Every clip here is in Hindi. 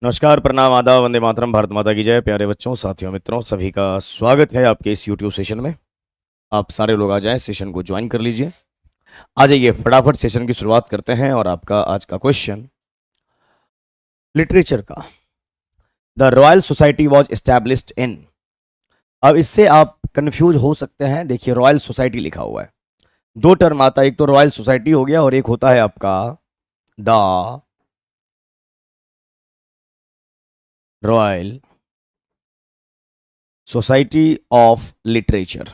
नमस्कार, प्रणाम, आदाब, वंदे मातरम, भारत माता की जय। प्यारे बच्चों, साथियों, मित्रों, सभी का स्वागत है आपके इस यूट्यूब सेशन में। आप सारे लोग आ जाएं, सेशन को ज्वाइन कर लीजिए। आ जाइए, फटाफट सेशन की शुरुआत करते हैं। और आपका आज का क्वेश्चन लिटरेचर का, the royal society was established in. अब इससे आप कंफ्यूज हो सकते हैं। देखिए, रॉयल सोसाइटी लिखा हुआ है, दो टर्म आता है, एक तो रॉयल सोसाइटी हो गया और एक होता है आपका the royal society of literature.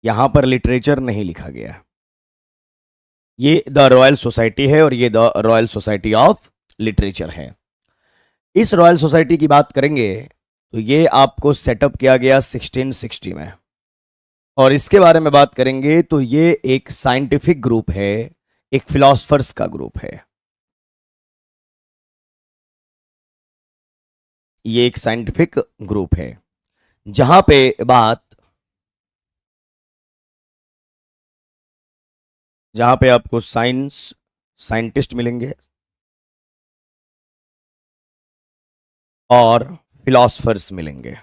यहां पर लिटरेचर नहीं लिखा गया है, ये द रॉयल सोसाइटी है और ये the royal society of literature है। इस रॉयल सोसाइटी की बात करेंगे तो ये आपको सेटअप किया गया 1660 में, और इसके बारे में बात करेंगे तो ये एक साइंटिफिक ग्रुप है, एक फिलोसफर्स का ग्रुप है। ये एक साइंटिफिक ग्रुप है जहां पे आपको साइंटिस्ट मिलेंगे और फिलोसफर्स मिलेंगे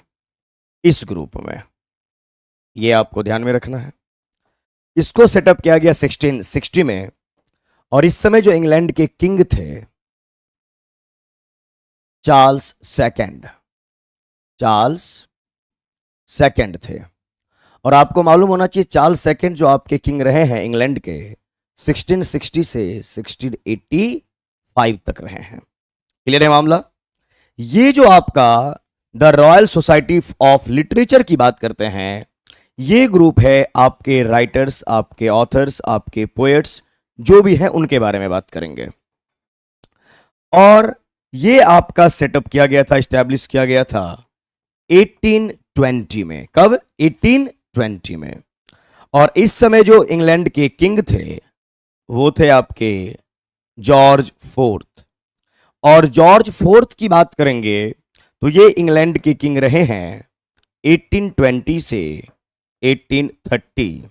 इस ग्रुप में। ये आपको ध्यान में रखना है। इसको सेटअप किया गया 1660 में, और इस समय जो इंग्लैंड के किंग थे चार्ल्स सेकंड थे। और आपको मालूम होना चाहिए, चार्ल्स सेकंड जो आपके किंग रहे हैं इंग्लैंड के 1660 से 1685 तक रहे हैं। क्लियर है मामला। ये जो आपका the royal society of literature की बात करते हैं, ये ग्रुप है आपके राइटर्स, आपके ऑथर्स, आपके पोएट्स जो भी हैं उनके बारे में बात करेंगे। और ये आपका सेटअप किया गया था, एस्टैब्लिश किया गया था 1820 में। कब? 1820 में। और इस समय जो इंग्लैंड के किंग थे वो थे आपके जॉर्ज फोर्थ। और जॉर्ज फोर्थ की बात करेंगे तो ये इंग्लैंड के किंग रहे हैं 1820 से 1830।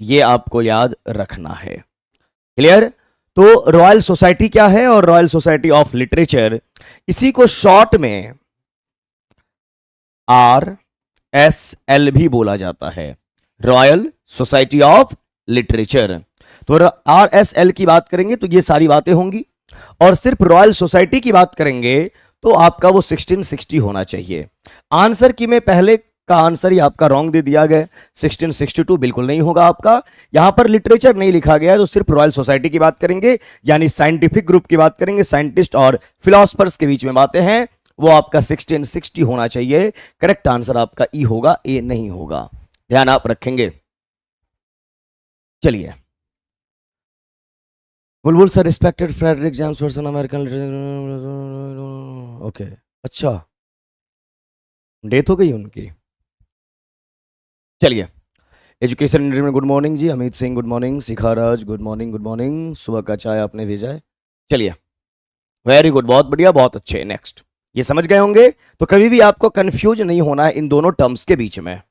ये आपको याद रखना है। क्लियर? तो रॉयल सोसाइटी क्या है और रॉयल सोसाइटी ऑफ लिटरेचर, इसी को शॉर्ट में RSL भी बोला जाता है, रॉयल सोसाइटी ऑफ लिटरेचर। तो RSL की बात करेंगे तो ये सारी बातें होंगी, और सिर्फ रॉयल सोसाइटी की बात करेंगे तो आपका वो 1660 होना चाहिए। आंसर की में पहले का आंसर ही आपका रॉन्ग दे दिया गया, 1662 बिल्कुल नहीं होगा आपका। यहां पर लिटरेचर नहीं लिखा गया है, तो सिर्फ रॉयल सोसाइटी की बात करेंगे, यानी साइंटिफिक ग्रुप की बात करेंगे, साइंटिस्ट और फिलोसफर्स के बीच में बातें हैं, वो आपका 1660 होना चाहिए। करेक्ट आंसर आपका ई होगा, ए नहीं होगा। ध्यान आप रखेंगे। चलिए, Bulbul sir respected Frederick James person American literature. Okay, अच्छा, डेथ हो गई उनकी। चलिए, एजुकेशन इंडिया में good morning ji, Amit Singh good morning, Shikha Raj good morning, good morning, सुबह का चाय आपने भेजा है। चलिए, वेरी गुड, बहुत बढ़िया, बहुत अच्छे। नेक्स्ट, ये समझ गए होंगे, तो कभी भी आपको कंफ्यूज नहीं होना है इन दोनों टर्म्स के बीच में।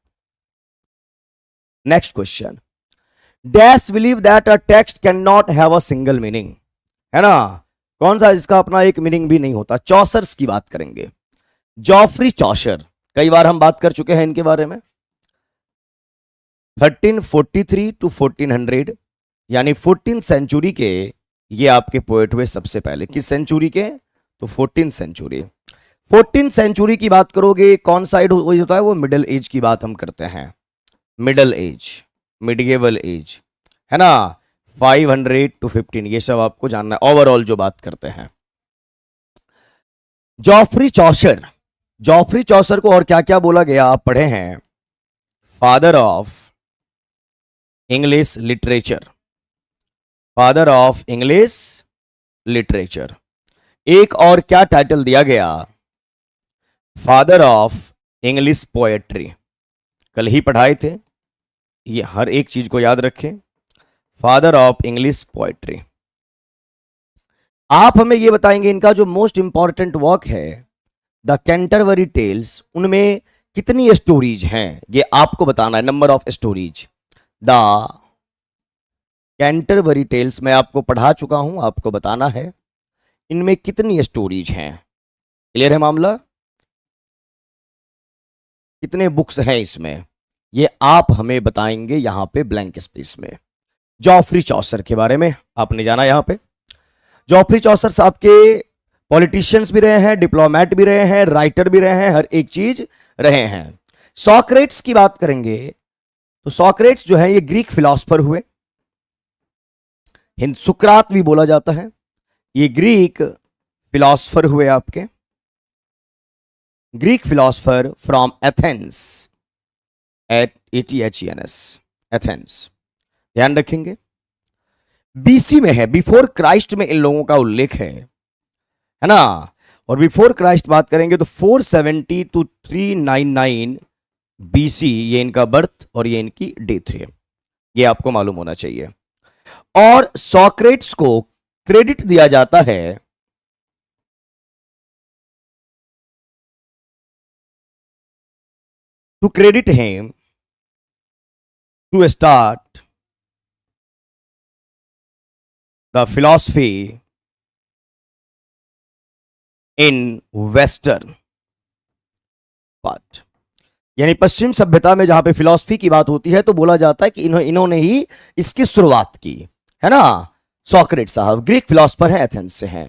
Next question, dash believe that a text can not have a single meaning, है ना? कौन सा जिसका अपना एक मीनिंग भी नहीं होता? चौसर्स की बात करेंगे। जॉफ्री चौसर, कई बार हम बात कर चुके हैं इनके बारे में। 1343 टू 1400, यानी 14th सेंचुरी के ये आपके पोएट हुए सबसे पहले। किस सेंचुरी के? तो 14th सेंचुरी। 14th सेंचुरी की बात करोगे, कौन साइड होता है? वो मिडिल एज की बात हम करते हैं। मिडिल एज, मिडिएवल एज, है ना? 500 टू 15, ये सब आपको जानना है, ओवरऑल जो बात करते हैं। जॉफ्री चौसर को और क्या क्या बोला गया आप पढ़े हैं? Father of English literature, father of English literature. एक और क्या टाइटल दिया गया? Father of English poetry. कल ही पढ़ाए थे, ये हर एक चीज को याद रखें। Father of English poetry. आप हमें ये बताएंगे इनका जो मोस्ट इंपॉर्टेंट वर्क है द कैंटरबरी टेल्स, उनमें कितनी स्टोरीज हैं, ये आपको बताना है। Number of stories. The Canterbury Tales मैं आपको पढ़ा चुका हूं, आपको बताना है इनमें कितनी स्टोरीज हैं? क्लियर है मामला? कितने बुक्स हैं इसमें, ये आप हमें बताएंगे यहां पे ब्लैंक स्पेस में। जॉफरी चौसर के बारे में आपने जाना यहां पे। जॉफरी चौसर साहब के पॉलिटिशियंस भी रहे हैं, डिप्लोमेट भी रहे हैं, राइटर भी रहे हैं, हर एक चीज रहे हैं। सॉक्रेट्स की बात करेंगे तो सॉक्रेट्स जो है ये ग्रीक फिलोसफर हुए, हिंद सुकरात भी बोला जाता है, ये ग्रीक फिलोसफर हुए आपके, Greek philosopher from Athens, Athens, Athens, ध्यान रखेंगे। बीसी में है, बिफोर क्राइस्ट में इन लोगों का उल्लेख है ना। और बिफोर क्राइस्ट बात करेंगे तो 470 टू 399 बीसी ये इनका बर्थ और ये इनकी डेथ है, ये आपको मालूम होना चाहिए। और सॉक्रेट्स को क्रेडिट दिया जाता है to credit him to start the philosophy in western part, यानी पश्चिम सभ्यता में जहां पे फिलॉसफी की बात होती है तो बोला जाता है कि इन्होंने ही इसकी शुरुआत की, है ना। सॉक्रेट्स साहब ग्रीक फिलोसफर हैं, एथेंस से हैं।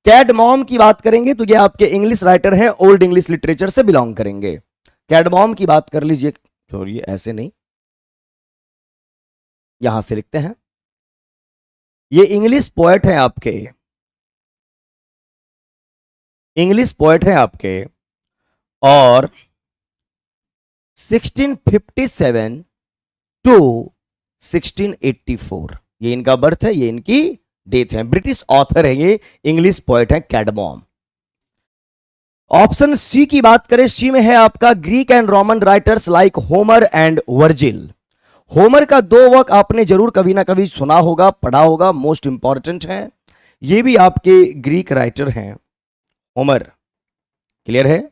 कैडमॉम की बात करेंगे तो ये आपके इंग्लिश राइटर हैं, ओल्ड इंग्लिश लिटरेचर से बिलोंग करेंगे। कैडमॉम की बात कर लीजिए, छोड़िए ऐसे नहीं, यहां से लिखते हैं, ये इंग्लिश पोएट हैं आपके, इंग्लिश पोएट हैं आपके, और 1657 टू 1684 ये इनका बर्थ है, ये इनकी डेथ है। ब्रिटिश ऑथर है ये, इंग्लिश पोएट है कैडमॉम। ऑप्शन सी की बात करें, सी में है आपका Greek and Roman writers like Homer and Virgil. Homer का दो वर्क आपने जरूर कभी ना कभी सुना होगा, पढ़ा होगा, मोस्ट इंपॉर्टेंट है। ये भी आपके ग्रीक राइटर हैं, होमर, क्लियर है।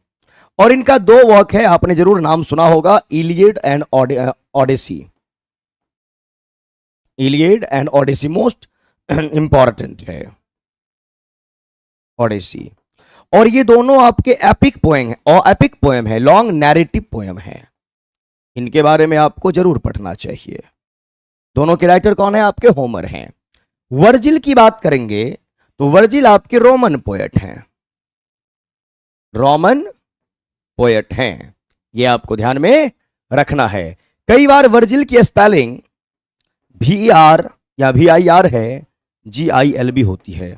और इनका दो वर्क है, आपने जरूर नाम सुना होगा, Iliad and Odyssey, Iliad and Odyssey most important है, ओडेसी। और ये दोनों आपके एपिक पोएम है, और एपिक पोएम है, लॉन्ग नैरेटिव पोएम है, इनके बारे में आपको जरूर पढ़ना चाहिए। दोनों के राइटर कौन है आपके? होमर हैं। वर्जिल की बात करेंगे तो वर्जिल आपके रोमन पोएट हैं, रोमन पोएट हैं, ये आपको ध्यान में रखना है। कई बार वर्जिल की स्पेलिंग VER या VIR है, GIL भी होती है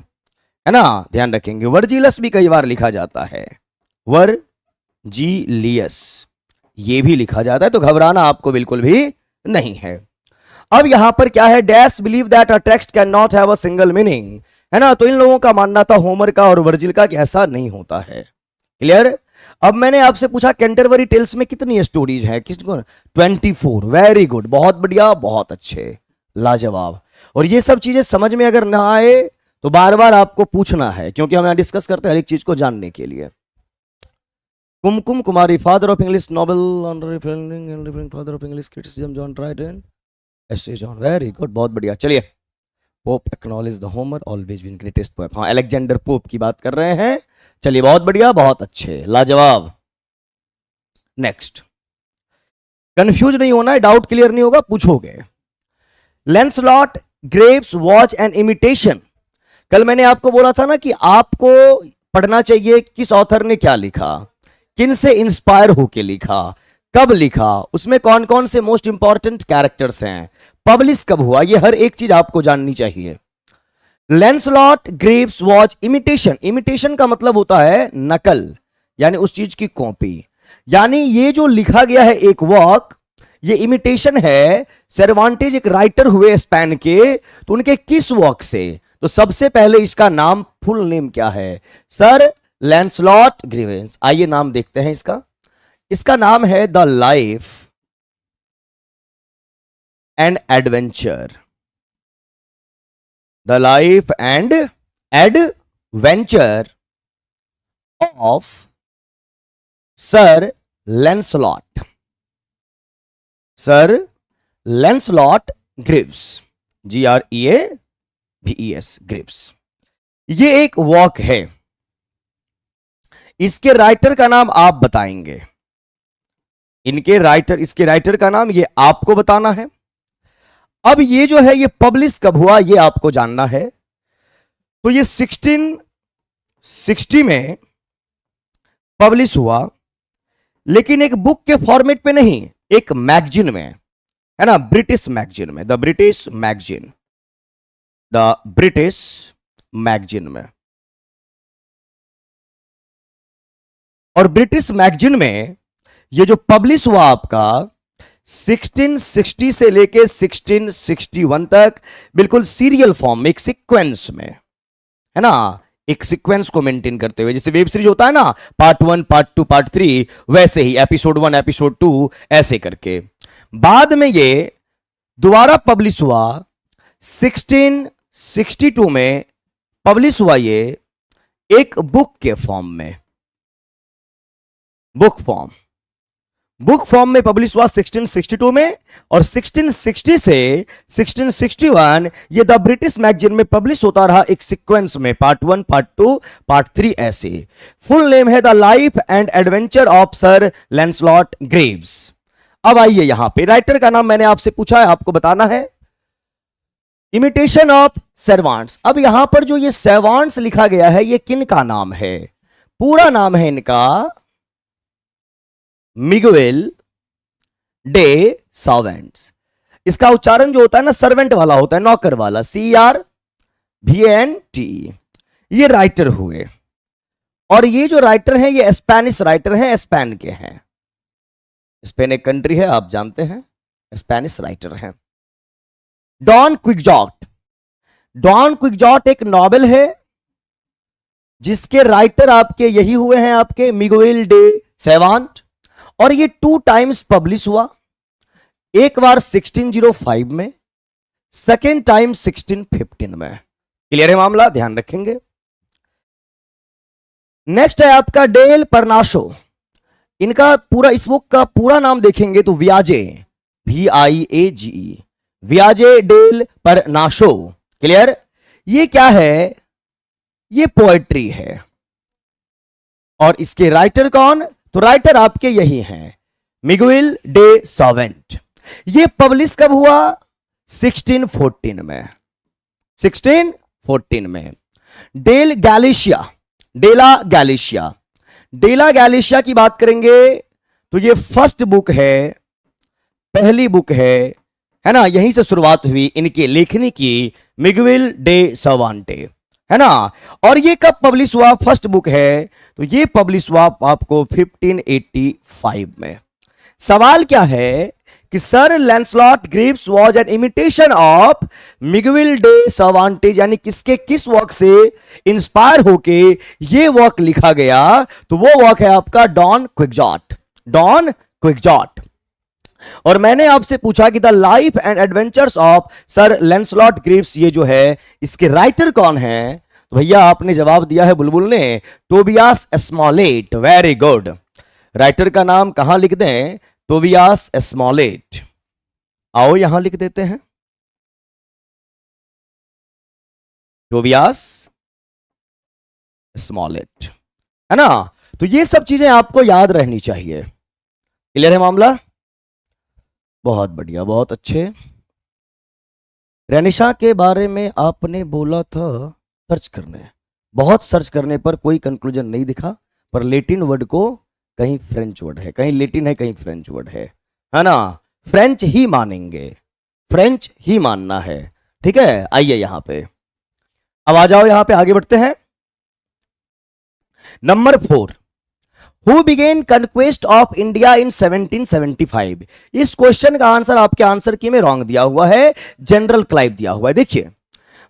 ना, ध्यान रखेंगे। वर्जिलस भी कई बार लिखा जाता है, वर्जिलियस ये भी लिखा जाता है, तो घबराना आपको बिल्कुल भी नहीं है। अब यहां पर क्या है, dash believe that a text can not have a single meaning, है ना। तो इन लोगों का मानना था, होमर का और वर्जिल का, कि ऐसा नहीं होता है, क्लियर। अब मैंने आपसे पूछा कैंटरबरी टेल्स में कितनी स्टोरीज हैं, किसको? 24, वेरी गुड, बहुत बढ़िया, बहुत अच्छे, लाजवाब। और ये सब चीजें समझ में अगर ना आए तो बार बार आपको पूछना है, क्योंकि हम डिस्कस करते हैं हर एक चीज को जानने के लिए। Kumkum Kumari, father of English novel, father of English criticism, John Dryden, S A. John, very good, बहुत बढ़िया। चलिए, Pope acknowledge the Homer always been greatest poet, हाँ अलेक्जेंडर पोप की बात कर रहे हैं। चलिए, बहुत बढ़िया, बहुत अच्छे, लाजवाब। नेक्स्ट, कंफ्यूज नहीं होना है, डाउट क्लियर नहीं होगा, पूछोगे। Lancelot Graves watch an imitation, कल मैंने आपको बोला था ना कि आपको पढ़ना चाहिए किस ऑथर ने क्या लिखा, किन से इंस्पायर होके लिखा, कब लिखा, उसमें कौन कौन से मोस्ट इंपॉर्टेंट कैरेक्टर्स हैं, पब्लिश कब हुआ, ये हर एक चीज आपको जाननी चाहिए। Lancelot Graves watch imitation, imitation का मतलब होता है नकल, यानी उस चीज की कॉपी, यानी ये जो लिखा गया है एक वर्क, ये इमिटेशन है। सर्वांटेज एक राइटर हुए स्पेन के, तो उनके किस वर्क से? तो सबसे पहले इसका नाम, फुल नेम क्या है? Sir Lancelot Greaves. आइए नाम देखते हैं इसका। इसका नाम है the life and adventure, the life and adventure of sir Lancelot, sir Lancelot Greaves, GREAVES, Greaves. ये एक वॉक है, इसके राइटर का नाम आप बताएंगे। इसके राइटर का नाम ये आपको बताना है। अब ये जो है ये पब्लिश कब हुआ ये आपको जानना है। तो ये 1660 में पब्लिश हुआ, लेकिन एक बुक के फॉर्मेट पे नहीं, एक मैगजीन में, है ना, ब्रिटिश मैगजीन में, द ब्रिटिश मैगजीन में। और ब्रिटिश मैगजीन में ये जो पब्लिश हुआ आपका 1660 से लेके 1661 तक, बिल्कुल सीरियल फॉर्म में, एक सीक्वेंस में, है ना, एक सीक्वेंस को मेंटेन करते हुए, जैसे वेब सीरीज होता है ना, पार्ट 1, पार्ट 2, पार्ट 3, वैसे ही एपिसोड 1, एपिसोड 2, ऐसे करके। बाद में ये दोबारा पब्लिश हुआ 1662 में, पब्लिश हुआ ये एक बुक के फॉर्म में, बुक फॉर्म में पब्लिश हुआ 1662 में। और 1660 से 1661 ये द ब्रिटिश मैगजीन में पब्लिश होता रहा एक सीक्वेंस में, पार्ट 1, पार्ट 2, पार्ट 3, ऐसे। फुल नेम है the life and adventure of sir Lancelot Greaves. अब आइए यहां पे, राइटर का नाम मैंने आपसे पूछा है, आपको बताना है। Imitation of Cervantes. अब यहां पर जो ये सर्वांट्स लिखा गया है, ये किन का नाम है? पूरा नाम है इनका मिगुएल डे सर्वेंट्स। इसका उच्चारण जो होता है ना, सर्वेंट वाला होता है, नौकर वाला, CRVNT। ये राइटर हुए, और ये जो राइटर हैं ये स्पेनिश राइटर हैं, स्पेन के हैं। स्पेन एक कंट्री है, आप जानते हैं, स्पेनिश राइटर हैं। डॉन क्विक्जॉट एक नॉवेल है जिसके राइटर आपके यही हुए हैं, आपके मिगुएल डे सर्वेंट। और ये 2 टाइम्स पब्लिश हुआ, एक बार 1605 में, सेकेंड टाइम 1615 में। क्लियर है मामला, ध्यान रखेंगे। नेक्स्ट है आपका डेल परनाशो। इनका पूरा, इस बुक का पूरा नाम देखेंगे तो वियाजे, VIAGE, वियाजे डेल परनाशो। क्लियर? ये क्या है? ये पोएट्री है। और इसके राइटर कौन? तो राइटर आपके यही हैं, मिगुएल डे सर्वेंट। ये पब्लिश कब हुआ? 1614 में, 1614 में। डेला गैलिशिया की बात करेंगे तो ये फर्स्ट बुक है, पहली बुक है ना, यहीं से शुरुआत हुई इनके लेखनी की, मिगुएल डे सर्वांटे, है ना। और ये कब पब्लिश हुआ? फर्स्ट बुक है तो ये पब्लिश हुआ आपको 1585 में। सवाल क्या है कि sir Lancelot Greaves was an imitation of Miguel de Cervantes, यानी किसके किस वर्क से इंस्पायर होके ये वर्क लिखा गया? तो वो वर्क है आपका डॉन क्विक्जॉट। और मैंने आपसे पूछा कि the life and adventures of sir Lancelot Greaves, ये जो है इसके राइटर कौन है? तो भैया आपने जवाब दिया है बुलबुल ने, Tobias Smollett. Very good. Writer का नाम कहां लिख दें? Tobias Smollett. आओ यहां लिख देते हैं, टोबियास स्मॉलेट, है ना। तो ये सब चीजें आपको याद रहनी चाहिए। क्लियर है मामला? बहुत बढ़िया, बहुत अच्छे। रेनिशा के बारे में आपने बोला था सर्च करने, बहुत सर्च करने पर कोई कंक्लूजन नहीं दिखा, पर लेटिन वर्ड को कहीं फ्रेंच वर्ड है, कहीं लेटिन है, कहीं फ्रेंच वर्ड है ना। फ्रेंच ही मानेंगे, फ्रेंच ही मानना है, ठीक है। आइए यहां पे, अब आ जाओ, यहां पे आगे बढ़ते हैं। Number 4, who began conquest of India in 1775। इस क्वेश्चन का आंसर आपके आंसर की में रॉन्ग दिया हुआ है, जनरल क्लाइव दिया हुआ है। देखिए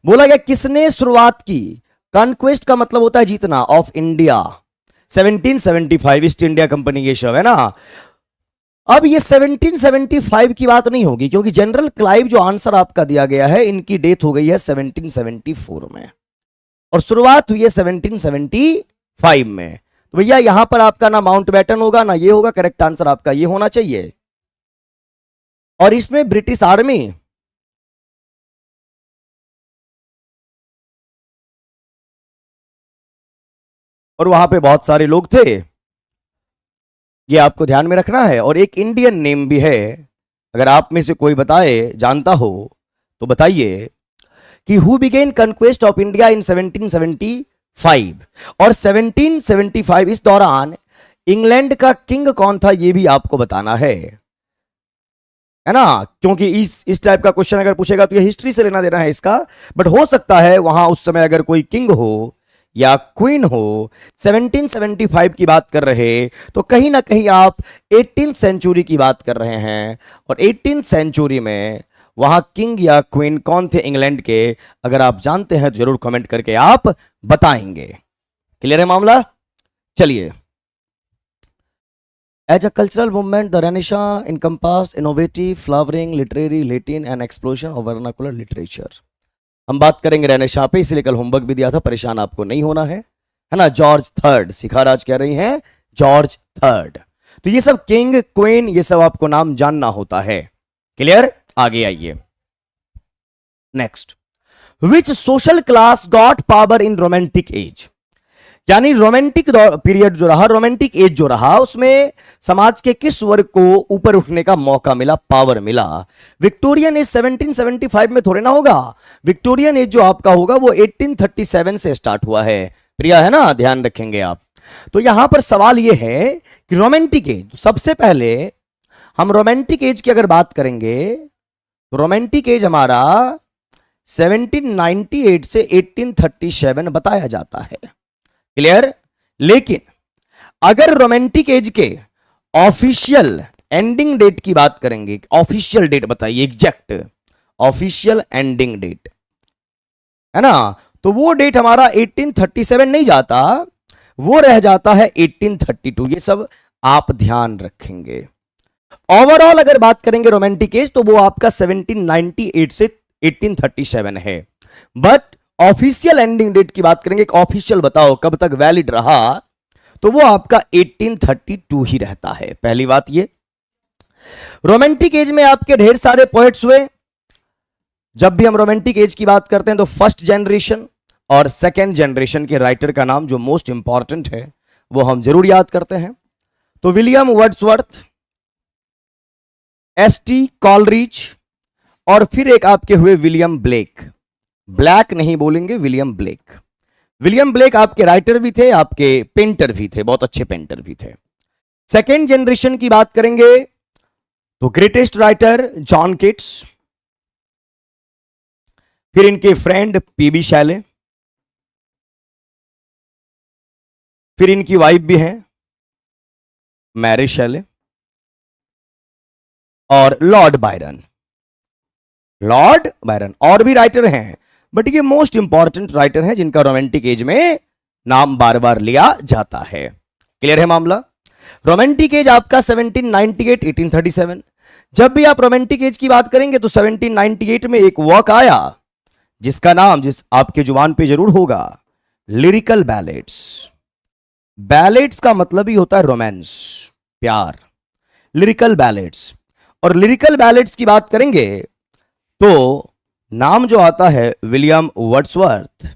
बोला गया किसने शुरुआत की, कन्क्वेस्ट का मतलब होता है जीतना, of India, 1775 east India company ये शब्द है ना। अब ये 1775 की बात नहीं होगी, क्योंकि जनरल क्लाइव जो आंसर आपका दिया गया है, इनकी डेथ हो गई है 1774 में, और शुरुआत हुई है 1775 में। तो भैया यहां पर आपका ना माउंटबेटन होगा ना ये होगा, करेक्ट आंसर आपका ये होना चाहिए। और इसमें ब्रिटिश आर्मी, और वहां पे बहुत सारे लोग थे, ये आपको ध्यान में रखना है। और एक इंडियन नेम भी है, अगर आप में से कोई बताए जानता हो तो बताइए कि who began conquest of India in 1775, और 1775 इस दौरान इंग्लैंड का किंग कौन था ये भी आपको बताना है ना, क्योंकि इस टाइप का क्वेश्चन अगर पूछेगा तो ये हिस्ट्री से लेना देना है इसका। बट हो सकता है वहां उस समय अगर कोई किंग हो या क्वीन हो, 1775 की बात कर रहे तो कहीं ना कहीं आप 18th सेंचुरी की बात कर रहे हैं। और 18th सेंचुरी में वहां किंग या क्वीन कौन थे इंग्लैंड के, अगर आप जानते हैं तो जरूर कमेंट करके आप बताएंगे। क्लियर है मामला? चलिए, as a cultural movement the renaissance encompassed innovative flowering literary Latin and explosion of vernacular literature। हम बात करेंगे रेनेसां पे, इसलिए कल होमवर्क भी दिया था, परेशान आपको नहीं होना है ना। जॉर्ज थर्ड, शिखाराज कह रही हैं जॉर्ज थर्ड। तो ये सब किंग क्वीन ये सब आपको नाम जानना होता है। क्लियर? आगे आइए। Next, which social class got power in romantic as, यानी रोमांटिक पीरियड जो रहा, रोमांटिक एज जो रहा, उसमें समाज के किस वर्ग को ऊपर उठने का मौका मिला, पावर मिला। विक्टोरियन एज 1775 में थोड़े ना होगा, विक्टोरियन एज जो आपका होगा वो 1837 से स्टार्ट हुआ है। प्रिया है ना, ध्यान रखेंगे आप। तो यहां पर सवाल ये है कि रोमांटिक एज, सबसे पहले हम रोमांटिक एज की अगर बात करेंगे तो रोमांटिक एज हमारा 1798 से 1837 बताया जाता है। क्लियर? लेकिन अगर रोमांटिक एज के ऑफिशियल एंडिंग डेट की बात करेंगे, ऑफिशियल डेट बताइए, एग्जैक्ट ऑफिशियल एंडिंग डेट है ना, तो वो डेट हमारा 1837 नहीं जाता, वो रह जाता है 1832। ये सब आप ध्यान रखेंगे। ओवरऑल अगर बात करेंगे रोमांटिक एज तो वो आपका 1798 से 1837 है। बट ऑफिशियल एंडिंग डेट की बात करेंगे, ऑफिशियल बताओ कब तक वैलिड रहा, तो वो आपका 1832 ही रहता है। पहली बात ये। रोमांटिक एज में आपके ढेर सारे पोएट्स हुए। जब भी हम रोमांटिक एज की बात करते हैं तो फर्स्ट जनरेशन और सेकेंड जनरेशन के राइटर का नाम जो मोस्ट इंपॉर्टेंट है वो हम जरूर याद करते हैं। तो विलियम वर्ड्सवर्थ, एसटी कॉलरिज, और फिर एक आपके हुए विलियम ब्लेक। ब्लैक नहीं बोलेंगे, विलियम ब्लेक। विलियम ब्लेक आपके राइटर भी थे, आपके पेंटर भी थे, बहुत अच्छे पेंटर भी थे। सेकेंड जनरेशन की बात करेंगे तो ग्रेटेस्ट राइटर जॉन किट्स, फिर इनके फ्रेंड पीबी शैले, फिर इनकी वाइफ भी हैं मैरी शैले, और लॉर्ड बायरन। लॉर्ड बायरन और भी राइटर हैं, बट ये मोस्ट इंपॉर्टेंट राइटर हैं जिनका रोमांटिक एज में नाम बार बार लिया जाता है। क्लियर है मामला? रोमांटिक एज आपका 1798 1837। जब भी आप रोमांटिक एज की बात करेंगे तो 1798 में एक वर्क आया जिसका नाम जिस आपके जुबान पे जरूर होगा, लिरिकल बैलेड्स। बैलेड्स का मतलब ही होता है रोमांस, प्यार। लिरिकल बैलेड्स, और लिरिकल बैलेड्स की बात करेंगे तो नाम जो आता है विलियम वर्ड्सवर्थ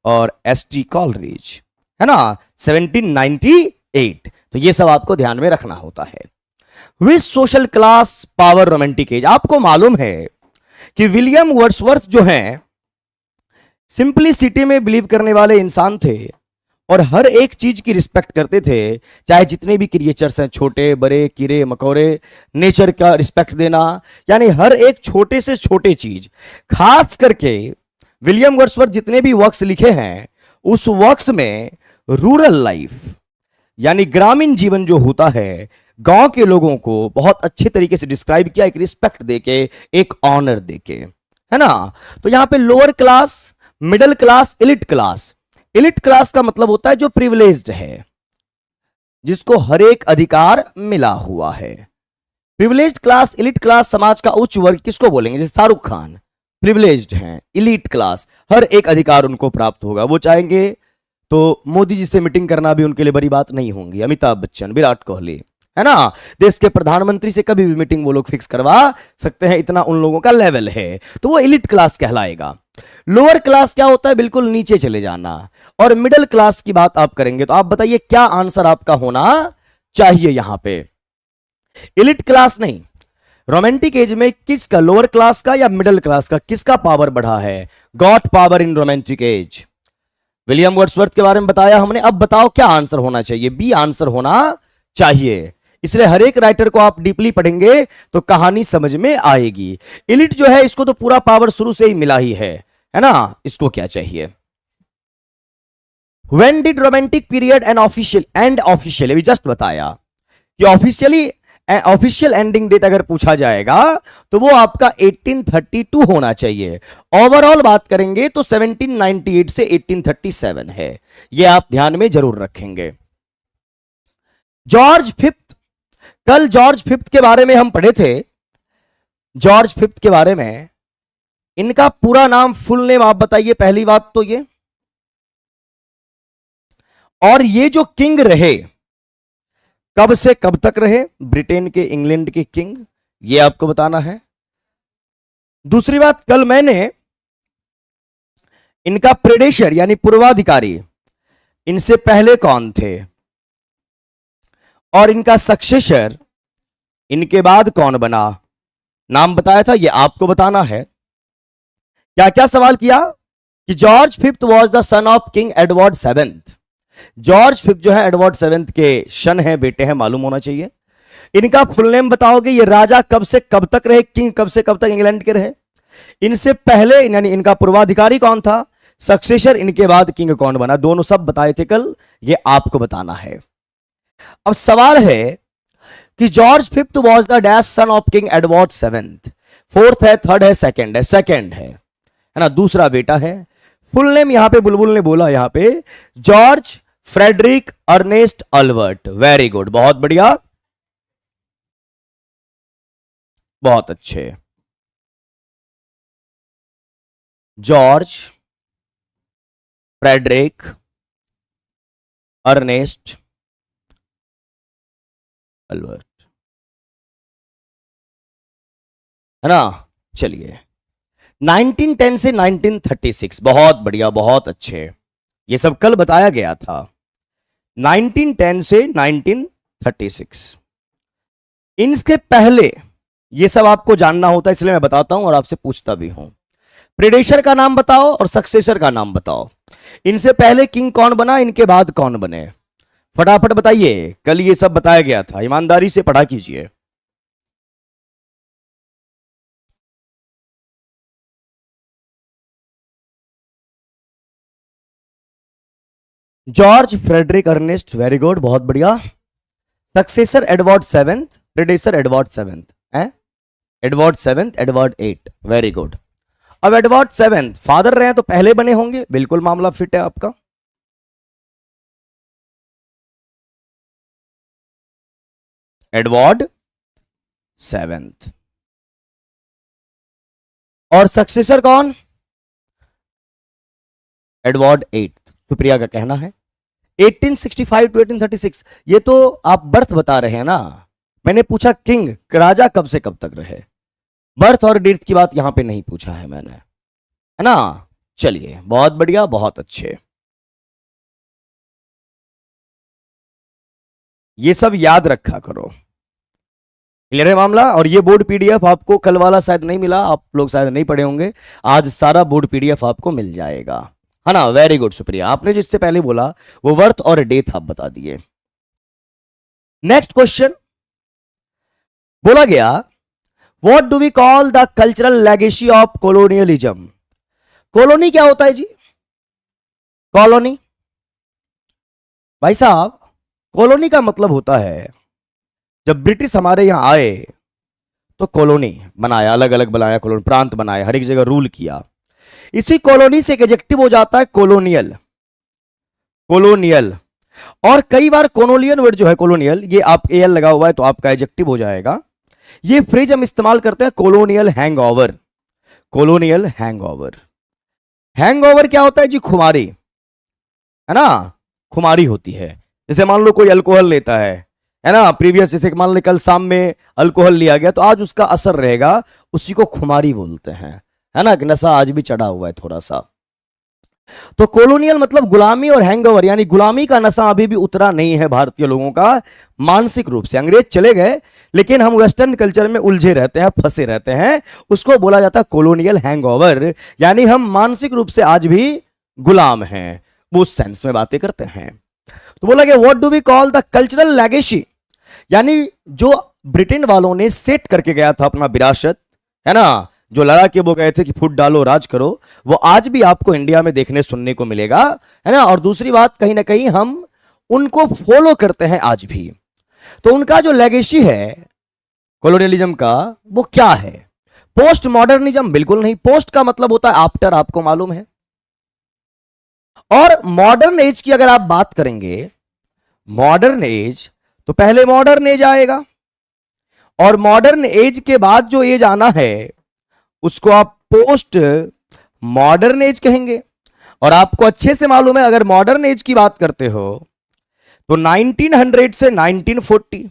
और एसटी कॉलरिज, है ना, 1798। तो ये सब आपको ध्यान में रखना होता है। Which social class power romantic age, आपको मालूम है कि विलियम वर्ड्सवर्थ जो हैं सिंपलिसिटी में बिलीव करने वाले इंसान थे और हर एक चीज की रिस्पेक्ट करते थे, चाहे जितने भी क्रिएचर्स हैं, छोटे बड़े कीड़े मकोड़े, नेचर का रिस्पेक्ट देना, यानी हर एक छोटे से छोटे चीज। खास करके विलियम वर्ड्सवर्थ जितने भी वर्क्स लिखे हैं उस वर्क्स में रूरल लाइफ यानी ग्रामीण जीवन जो होता है, गांव के लोगों को बहुत अच्छे तरीके से डिस्क्राइब किया, एक रिस्पेक्ट देके, एक ऑनर देके, है ना। तो यहां पे lower class, middle class, elite class. Elite class का मतलब होता है जो प्रिविलेज्ड है, जिसको हर एक अधिकार मिला हुआ है। प्रिविलेज्ड क्लास, एलिट क्लास, समाज का उच्च वर्ग किसको बोलेंगे? जैसे शाहरुख खान प्रिविलेज्ड हैं, एलिट क्लास, हर एक अधिकार उनको प्राप्त होगा। वो चाहेंगे तो मोदी जी से मीटिंग करना भी उनके लिए बड़ी बात नहीं होगी। अमिताभ बच्चन, विराट कोहली, है ना, देश के प्रधानमंत्री से कभी भी मीटिंग वो लोग फिक्स करवा सकते हैं, इतना उन लोगों का लेवल है। तो वो एलिट क्लास कहलाएगा। लोअर क्लास क्या होता है? बिल्कुल नीचे चले जाना। और मिडिल क्लास की बात आप करेंगे तो आप बताइए क्या आंसर आपका होना चाहिए यहां पे? एलिट क्लास नहीं। रोमांटिक एज में किसका, लोअर क्लास का या मिडिल क्लास का, किसका पावर बढ़ा है? Got power in romantic as. William Wordsworth के बारे में बताया हमने। अब बताओ क्या आंसर होना चाहिए? बी आंसर होना चाहिए। इसलिए हर एक राइटर को आप डीपली पढ़ेंगे तो कहानी समझ में आएगी। एलिट जो है इसको तो पूरा पावर शुरू से ही मिला ही है ना? इसको क्या चाहिए? When did romantic period and officially अभी जस्ट बताया कि ऑफिशियल एंडिंग डेट अगर पूछा जाएगा तो वो आपका 1832 होना चाहिए। ओवरऑल बात करेंगे तो 1798 से 1837 है। ये आप ध्यान में जरूर रखेंगे। जॉर्ज फिफ्थ, कल जॉर्ज फिफ्थ के बारे में हम पढ़े थे। जॉर्ज फिफ्थ के बारे में, इनका पूरा नाम, फुल नेम आप बताइए पहली बात तो ये। और ये जो किंग रहे कब से कब तक रहे, ब्रिटेन के, इंग्लैंड के किंग, ये आपको बताना है। दूसरी बात, कल मैंने इनका प्रेडेशर यानी पूर्वाधिकारी, इनसे पहले कौन थे, और इनका सक्सेसर, इनके बाद कौन बना, नाम बताया था, ये आपको बताना है। क्या क्या सवाल किया कि George fifth was the son of king Edward seventh. George fifth जो है एडवर्ड सेवेंथ के सन है, बेटे हैं, मालूम होना चाहिए। इनका फुल नेम बताओगे। ये राजा कब से कब तक रहे, किंग कब से कब तक इंग्लैंड के रहे, इनसे पहले यानी इनका पूर्वाधिकारी कौन था, सक्सेसर, इनके बाद किंग कौन बना, दोनों सब बताए थे कल, ये आपको बताना है। अब सवाल है कि George fifth was the dash son of king Edward seventh. Fourth है, थर्ड है, सेकंड है ना, दूसरा बेटा है। फुल नेम यहां पे बुलबुल ने बोला, यहां पे George Frederick Ernest Albert. Very good, बहुत बढ़िया, बहुत अच्छे। जॉर्ज फ्रेडरिक अर्नेस्ट अल्बर्ट, है ना। चलिए, 1910 से 1936, बहुत बढ़िया, बहुत अच्छे। ये सब कल बताया गया था। 1910 से 1936, इनके पहले ये सब आपको जानना होता है, इसलिए मैं बताता हूं और आपसे पूछता भी हूं। प्रेडेशर का नाम बताओ और सक्सेसर का नाम बताओ। इनसे पहले किंग कौन बना, इनके बाद कौन बने, फटाफट बताइए। कल ये सब बताया गया था, ईमानदारी से पढ़ा कीजिए। George Frederick Ernest, very good, बहुत बढ़िया। Successor Edward seventh, predecessor Edward seventh है, Edward seventh, Edward eight, very good. अब एडवर्ड सेवेंथ फादर रहे हैं तो पहले बने होंगे, बिल्कुल मामला फिट है आपका। एडवर्ड सेवेंथ, और सक्सेसर कौन, एडवर्ड एट, सुप्रिया का कहना है 1865 टू 1836। ये तो आप बर्थ बता रहे हैं ना, मैंने पूछा किंग, राजा कब से कब तक रहे, बर्थ और डेथ की बात यहां पे नहीं पूछा है मैंने, है ना। चलिए, बहुत बढ़िया, बहुत अच्छे। ये सब याद रखा करो, क्लियर है मामला। और ये बोर्ड पीडीएफ आपको कल वाला शायद नहीं मिला, आप लोग शायद नहीं पढ़े होंगे, आज सारा बोर्ड पीडीएफ आपको मिल जाएगा, है ना। वेरी गुड सुप्रिया, आपने जिससे पहले बोला वो वर्थ और डेथ आप बता दिए। नेक्स्ट क्वेश्चन बोला गया, what do we call the cultural legacy of colonialism. Colony क्या होता है जी, कॉलोनी, भाई साहब, कॉलोनी का मतलब होता है जब ब्रिटिश हमारे यहां आए तो कॉलोनी बनाया, अलग अलग बनाया, कॉलोनी प्रांत बनाया, हर एक जगह रूल किया। इसी कॉलोनी से एक एडजेक्टिव हो जाता है कॉलोनियल, कॉलोनियल। और कई बार कॉलोनियल वर्ड जो है, कॉलोनियल, ये आप एल लगा हुआ है तो आपका एडजेक्टिव हो जाएगा। ये फ्रेज हम इस्तेमाल करते हैं colonial hangover, colonial hangover. Hangover क्या होता है जी, खुमारी, है ना, खुमारी होती है। जैसे मान लो कोई अल्कोहल लेता है ना, प्रीवियस, जैसे मान लो कल शाम में अल्कोहल लिया गया तो आज उसका असर रहेगा, उसी को खुमारी बोलते हैं। है ना, कि नशा आज भी चढ़ा हुआ है थोड़ा सा। तो कॉलोनियल मतलब गुलामी और हैंगओवर, यानी गुलामी का नशा अभी भी उतरा नहीं है भारतीय लोगों का मानसिक रूप से। अंग्रेज चले गए लेकिन हम वेस्टर्न कल्चर में उलझे रहते हैं, फंसे रहते हैं, उसको बोला जाता है कॉलोनियल हैंगओवर, यानी हम मानसिक रूप से आज भी गुलाम हैं, वो उस सेंस में बातें करते हैं। तो बोला कि what do we call the cultural legacy, यानी जो ब्रिटेन वालों ने सेट करके गया था अपना विरासत, है ना, जो लड़ा के वो गए थे कि फुट डालो राज करो, वो आज भी आपको इंडिया में देखने सुनने को मिलेगा, है ना। और दूसरी बात, कहीं ना कहीं हम उनको फॉलो करते हैं आज भी। तो उनका जो लेगेसी है कॉलोनियलिज्म का, वो क्या है? पोस्ट मॉडर्निज्म बिल्कुल नहीं। पोस्ट का मतलब होता है आफ्टर, आपको मालूम है। और मॉडर्न एज की अगर आप बात करेंगे, मॉडर्न एज, तो पहले मॉडर्न एज आएगा, और मॉडर्न एज के बाद जो एज आना है उसको आप पोस्ट मॉडर्न एज कहेंगे। और आपको अच्छे से मालूम है, अगर मॉडर्न एज की बात करते हो तो 1900 से 1940,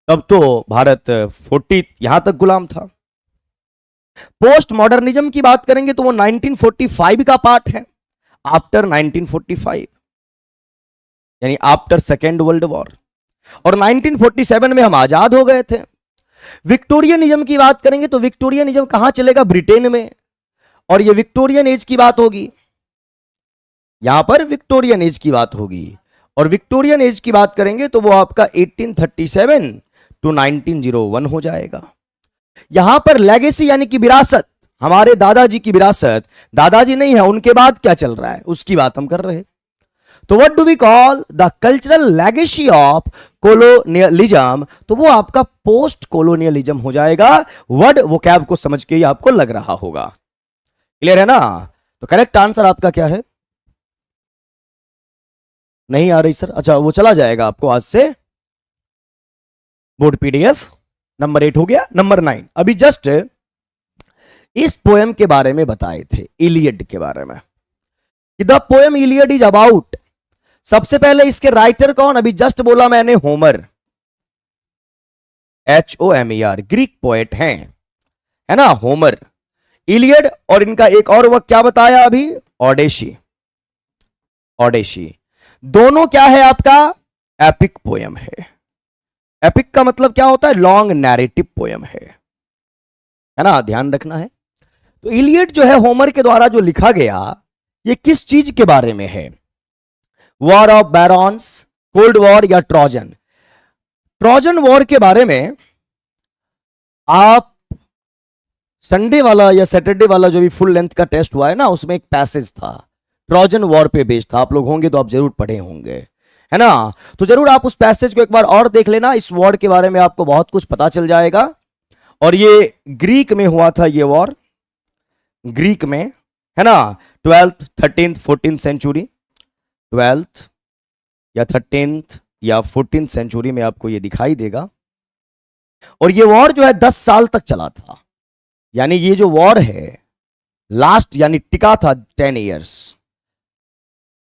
तब तो भारत 40 यहां तक गुलाम था। पोस्ट मॉडर्निज्म की बात करेंगे तो वो 1945 का पार्ट है, आफ्टर 1945, यानी आफ्टर सेकेंड वर्ल्ड वॉर। और 1947 में हम आजाद हो गए थे। विक्टोरियनिज्म की बात करेंगे तो विक्टोरियनिज्म कहां चलेगा? ब्रिटेन में। और ये विक्टोरियन एज की बात होगी, यहां पर विक्टोरियन एज की बात होगी। और विक्टोरियन एज की बात करेंगे तो वो आपका 1837 टू 1901 हो जाएगा। यहां पर लेगेसी यानी कि विरासत, हमारे दादाजी की विरासत, दादाजी नहीं है, उनके बाद क्या चल रहा है उसकी बात हम कर रहे हैं। तो what do we call the cultural legacy of colonialism, तो वो आपका पोस्ट कोलोनियलिज्म हो जाएगा। वर्ड वोकैब को समझ के ही आपको लग रहा होगा, क्लियर है ना। तो करेक्ट आंसर आपका क्या है? नहीं आ रही सर? अच्छा, वो चला जाएगा आपको आज से बोर्ड पीडीएफ। नंबर 8 हो गया। नंबर 9, अभी जस्ट इस पोएम के बारे में बताए थे, इलियड के बारे में, कि the poem Iliad is about, सबसे पहले इसके राइटर कौन? अभी जस्ट बोला मैंने, होमर, HOMER, ग्रीक पोएट हैं, है ना, होमर, इलियड। और इनका एक और वर्क क्या बताया अभी? ओडेसी। ओडेसी दोनों क्या है आपका? एपिक पोएम है। एपिक का मतलब क्या होता है? लॉन्ग नैरेटिव पोएम है ना, ध्यान रखना है। तो इलियड जो है होमर के द्वारा जो लिखा गया, ये किस चीज के बारे में है? वॉर ऑफ बैरॉन्स, कोल्ड वॉर या ट्रोजन? ट्रोजन वॉर के बारे में आप संडे वाला या सैटरडे वाला जो भी फुल लेंथ का टेस्ट हुआ है ना, उसमें एक पैसेज था, ट्रोजन वॉर पे बेस्ड था, आप लोग होंगे तो आप जरूर पढ़े होंगे, है ना। तो जरूर आप उस पैसेज को एक बार और देख लेना, इस वॉर के बारे में आपको बहुत कुछ पता चल जाएगा। और ये ग्रीक में हुआ था, ये वॉर ग्रीक में, है ना, 12th 13th 14th century, 12th या 13th या 14th सेंचुरी में आपको ये दिखाई देगा। और ये वॉर जो है 10 साल तक चला था, यानी ये जो वॉर है लास्ट, यानी टिका था 10 ईयर्स।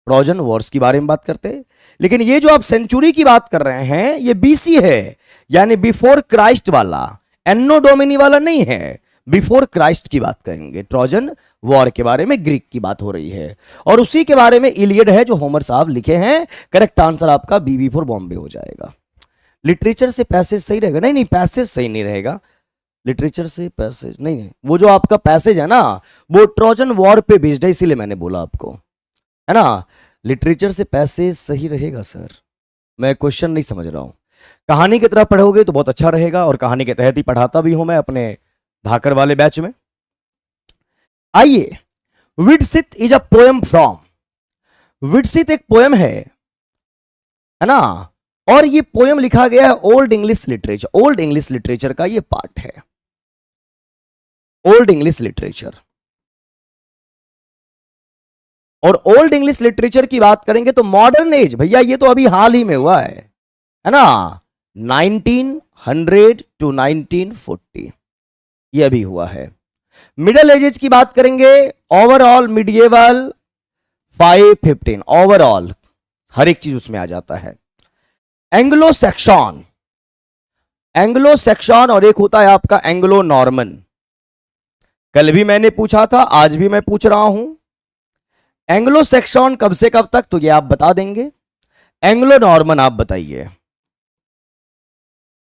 ट्रोजन वॉर्स की बारे में बात करते हैं। लेकिन ये जो आप सेंचुरी की बात कर रहे हैं, ये BC है, यानी बिफोर क्राइस्ट वाला, एन्नो डोमिनी वाला नहीं है, बिफोर क्राइस्ट की बात करेंगे। ट्रोजन वॉर के बारे में ग्रीक की बात हो रही है, और उसी के बारे में इलियड है जो होमर साहब लिखे हैं। करेक्ट आंसर आपका BB फॉर बॉम्बे हो जाएगा। लिटरेचर से पैसेज सही रहेगा? नहीं, पैसेज सही नहीं रहेगा, लिटरेचर से पैसेज नहीं, वो जो आपका पैसेज है ना, वो ट्रोजन वॉर पे बेस्ड है, इसीलिए मैंने बोला आपको, है ना। लिटरेचर से पैसेज सही रहेगा सर, मैं क्वेश्चन नहीं समझ रहा हूं। कहानी की तरह पढ़ोगे तो बहुत अच्छा रहेगा, और कहानी के तहत ही पढ़ाता भी हूं मैं अपने धाकर वाले बैच में। आइए, विडसिथ इज अ पोएम फ्रॉम, विडसिथ एक पोएम है ना, और ये पोएम लिखा गया है old English literature, old English literature का ये पार्ट है, ओल्ड इंग्लिश लिटरेचर। और ओल्ड इंग्लिश लिटरेचर की बात करेंगे तो मॉडर्न एज, भैया ये तो अभी हाल ही में हुआ है ना, 1900 टू 1940 ये अभी हुआ है। मिडिल एजेस की बात करेंगे, ओवरऑल मिडिएवल 515, ओवरऑल हर एक चीज उसमें आ जाता है। एंग्लो सेक्शन, एंग्लो सेक्शन, और एक होता है आपका एंग्लो नॉर्मन। कल भी मैंने पूछा था, आज भी मैं पूछ रहा हूं। एंग्लो सैक्सन कब से कब तक, तो ये आप बता देंगे। एंग्लो नॉर्मन आप बताइए।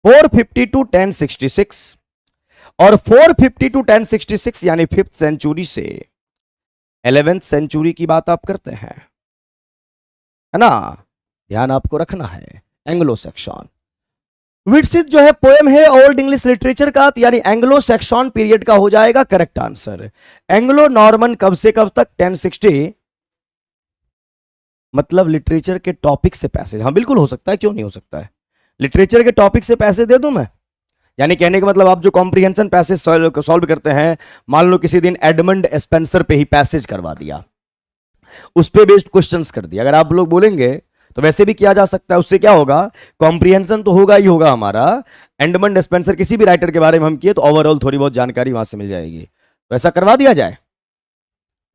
450 टू 1066 और 450 टू 1066 यानी 5th सेंचुरी से 11th सेंचुरी की बात आप करते हैं, है ना, ध्यान आपको रखना है। एंग्लो सैक्सन विटसित जो है पोएम है ओल्ड इंग्लिश लिटरेचर का, यानी एंग्लो सैक्सन पीरियड का हो जाएगा करेक्ट आंसर। एंग्लो नॉर्मन कब से कब तक, 1060 मतलब लिटरेचर के टॉपिक से पैसेज। हाँ बिल्कुल हो सकता है, क्यों नहीं हो सकता है, लिटरेचर के टॉपिक से पैसे दे दूं मैं। यानी कहने का मतलब आप जो कॉम्प्रिहेंशन पैसेज सॉल्व करते हैं, मान लो किसी दिन एडमंड स्पेंसर पे ही पैसेज करवा दिया, उस पे बेस्ड क्वेश्चंस कर दिया, अगर आप लोग बोलेंगे तो वैसे भी किया जा सकता है। उससे क्या होगा, कॉम्प्रिहेंशन तो होगा ही होगा हमारा। एडमंड स्पेंसर किसी भी राइटर के बारे में हम किए तो ओवरऑल थोड़ी बहुत जानकारी वहां से मिल जाएगी, तो ऐसा करवा दिया जाए,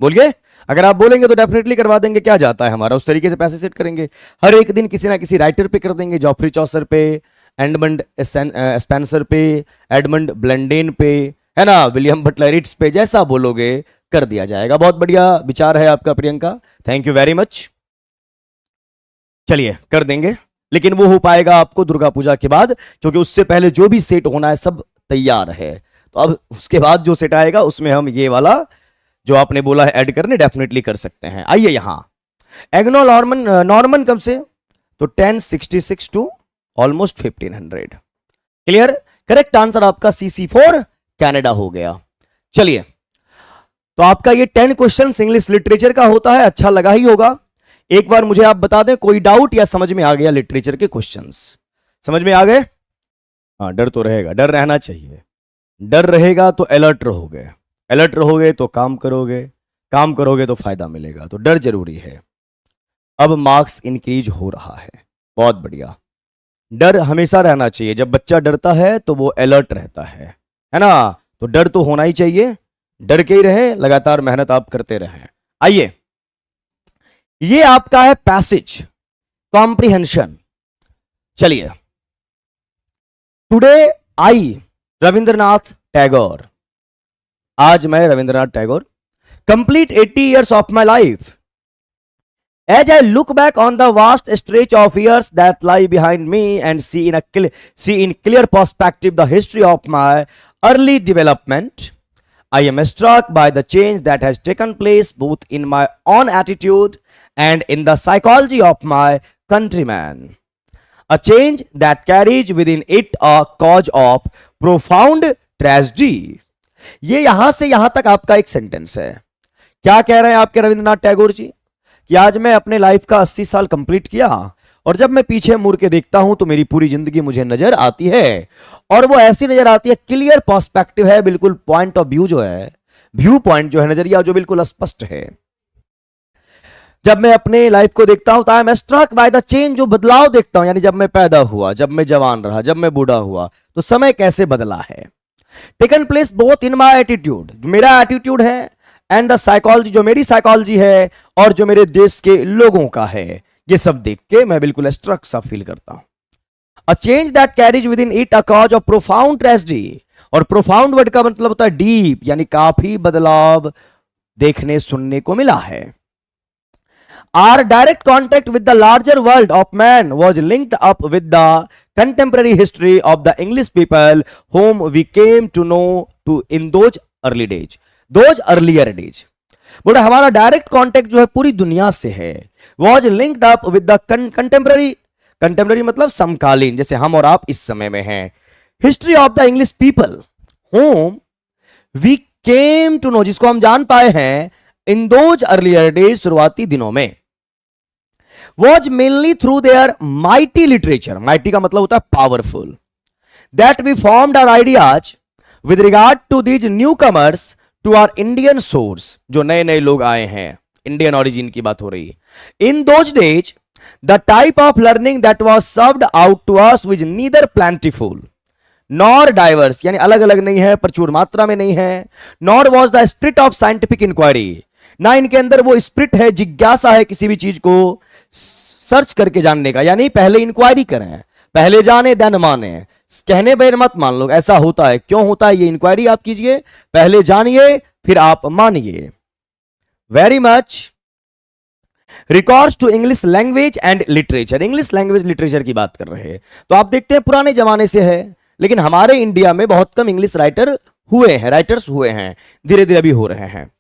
बोलिए। अगर आप बोलेंगे तो डेफिनेटली करवा देंगे, क्या जाता है हमारा, उस तरीके से पैसे सेट करेंगे। हर एक दिन किसी ना किसी राइटर पे कर देंगे, जॉफ्री चौसर पे, एडमंड स्पेंसर पे, एडमंड ब्लेंडेन पे, है ना, विलियम बटलर इट्स पे, जैसा बोलोगे कर दिया जाएगा। बहुत बढ़िया विचार है आपका Priyanka, thank you very much. चलिए कर देंगे, लेकिन वो हो पाएगा आपको दुर्गा पूजा के बाद, क्योंकि उससे पहले जो भी सेट होना है सब तैयार है। तो अब उसके बाद जो सेट आएगा उसमें हम ये वाला जो आपने बोला है ऐड करने डेफिनेटली कर सकते हैं। आइए यहां एग्नो नॉर्मन कब से, तो 1066 to almost 1500। Clear, correct answer आपका CC4 कनाडा हो गया। चलिए, तो आपका ये 10 क्वेश्चन इंग्लिश लिटरेचर का होता है, अच्छा लगा ही होगा। एक बार मुझे आप बता दें कोई डाउट या समझ में आ गया लिटरेचर के क्वेश्चंस, समझ में आ गए? हाँ, डर तो रहेगा, डर रहना चाहिए, डर रहेगा तो अलर्ट रहोगे, अलर्ट रहोगे तो काम करोगे, काम करोगे तो फायदा मिलेगा, तो डर जरूरी है। अब मार्क्स इंक्रीज हो रहा है, बहुत बढ़िया। डर हमेशा रहना चाहिए, जब बच्चा डरता है तो वो अलर्ट रहता है ना, तो डर तो होना ही चाहिए, डर के ही रहे, लगातार मेहनत आप करते रहें। आइए, ये आपका है पैसेज कॉम्प्रिहेंशन। चलिए, टुडे आई रविंद्रनाथ टैगोर, आज मैं Rabindranath Tagore, complete 80 years of my life. As I look back on the vast stretch of years that lie behind me and see in clear perspective the history of my early development, I am struck by the change that has taken place both in my own attitude and in the psychology of my countrymen. A change that carries within it a cause of profound tragedy. ये यहां से यहां तक आपका एक सेंटेंस है। क्या कह रहे हैं आपके रविंद्रनाथ टैगोर जी कि आज मैं अपने लाइफ का 80 साल कंप्लीट किया और जब मैं पीछे मुड़ के देखता हूं तो मेरी पूरी जिंदगी मुझे नजर आती है, और वो ऐसी नजर आती है, क्लियर पर्सपेक्टिव है, बिल्कुल पॉइंट ऑफ व्यू जो है, व्यू पॉइंट जो है, नजरिया जो बिल्कुल स्पष्ट है। जब मैं अपने लाइफ को देखता हूं तो I am struck by the change, जो बदलाव देखता हूं, यानी जब मैं पैदा हुआ, जब मैं जवान रहा, जब मैं बूढ़ा हुआ, तो समय कैसे बदला है। Taken place both in my attitude, जो मेरा एटीट्यूड है, एंड द साइकोलॉजी, जो मेरी साइकोलॉजी है, और जो मेरे देश के लोगों का है, ये सब देख के मैं बिल्कुल स्ट्रक सा फील करता हूं। A change that carries with in it a cause of profound tragedy, और प्रोफाउंड वर्ड का मतलब होता है डीप, यानी काफी बदलाव देखने सुनने को मिला है। Our direct contact with the larger world of man was linked up with the contemporary history of the English people whom we came to know in those early days, those earlier days. बोले हमारा डायरेक्ट कांटेक्ट जो है पूरी दुनिया से है, was linked up with the contemporary मतलब समकालीन, जैसे हम और आप इस समय में हैं, history of the English people whom we came to know, जिसको हम जान पाए हैं इन दोज अर्लियर डेज, शुरुआती दिनों में, was mainly through their mighty literature, mighty का मतलब होता है powerful, that we formed our ideas with regard to these newcomers to our Indian shores, जो नए नए लोग आए हैं, इंडियन ओरिजिन की बात हो रही है। In those days the type of learning that was served out to us was neither plentiful nor diverse, यानी अलग अलग नहीं है, प्रचुर मात्रा में नहीं है, nor was the spirit of scientific inquiry, ना इनके अंदर वो स्पिरिट है, जिज्ञासा है किसी भी चीज को सर्च करके जानने का, यानी पहले इंक्वायरी करें, पहले जाने देन माने, कहने पर मत मान लो, ऐसा होता है। क्यों होता है ये इंक्वायरी आप कीजिए, पहले जानिए फिर आप मानिए। Very much. Records to English language and literature, English language literature की बात कर रहे हैं। तो आप देखते हैं पुराने जमाने से है, लेकिन हमारे इंडिया में बहुत कम इंग्लिश राइटर्स हुए हैं, धीरे धीरे अभी हो रहे हैं।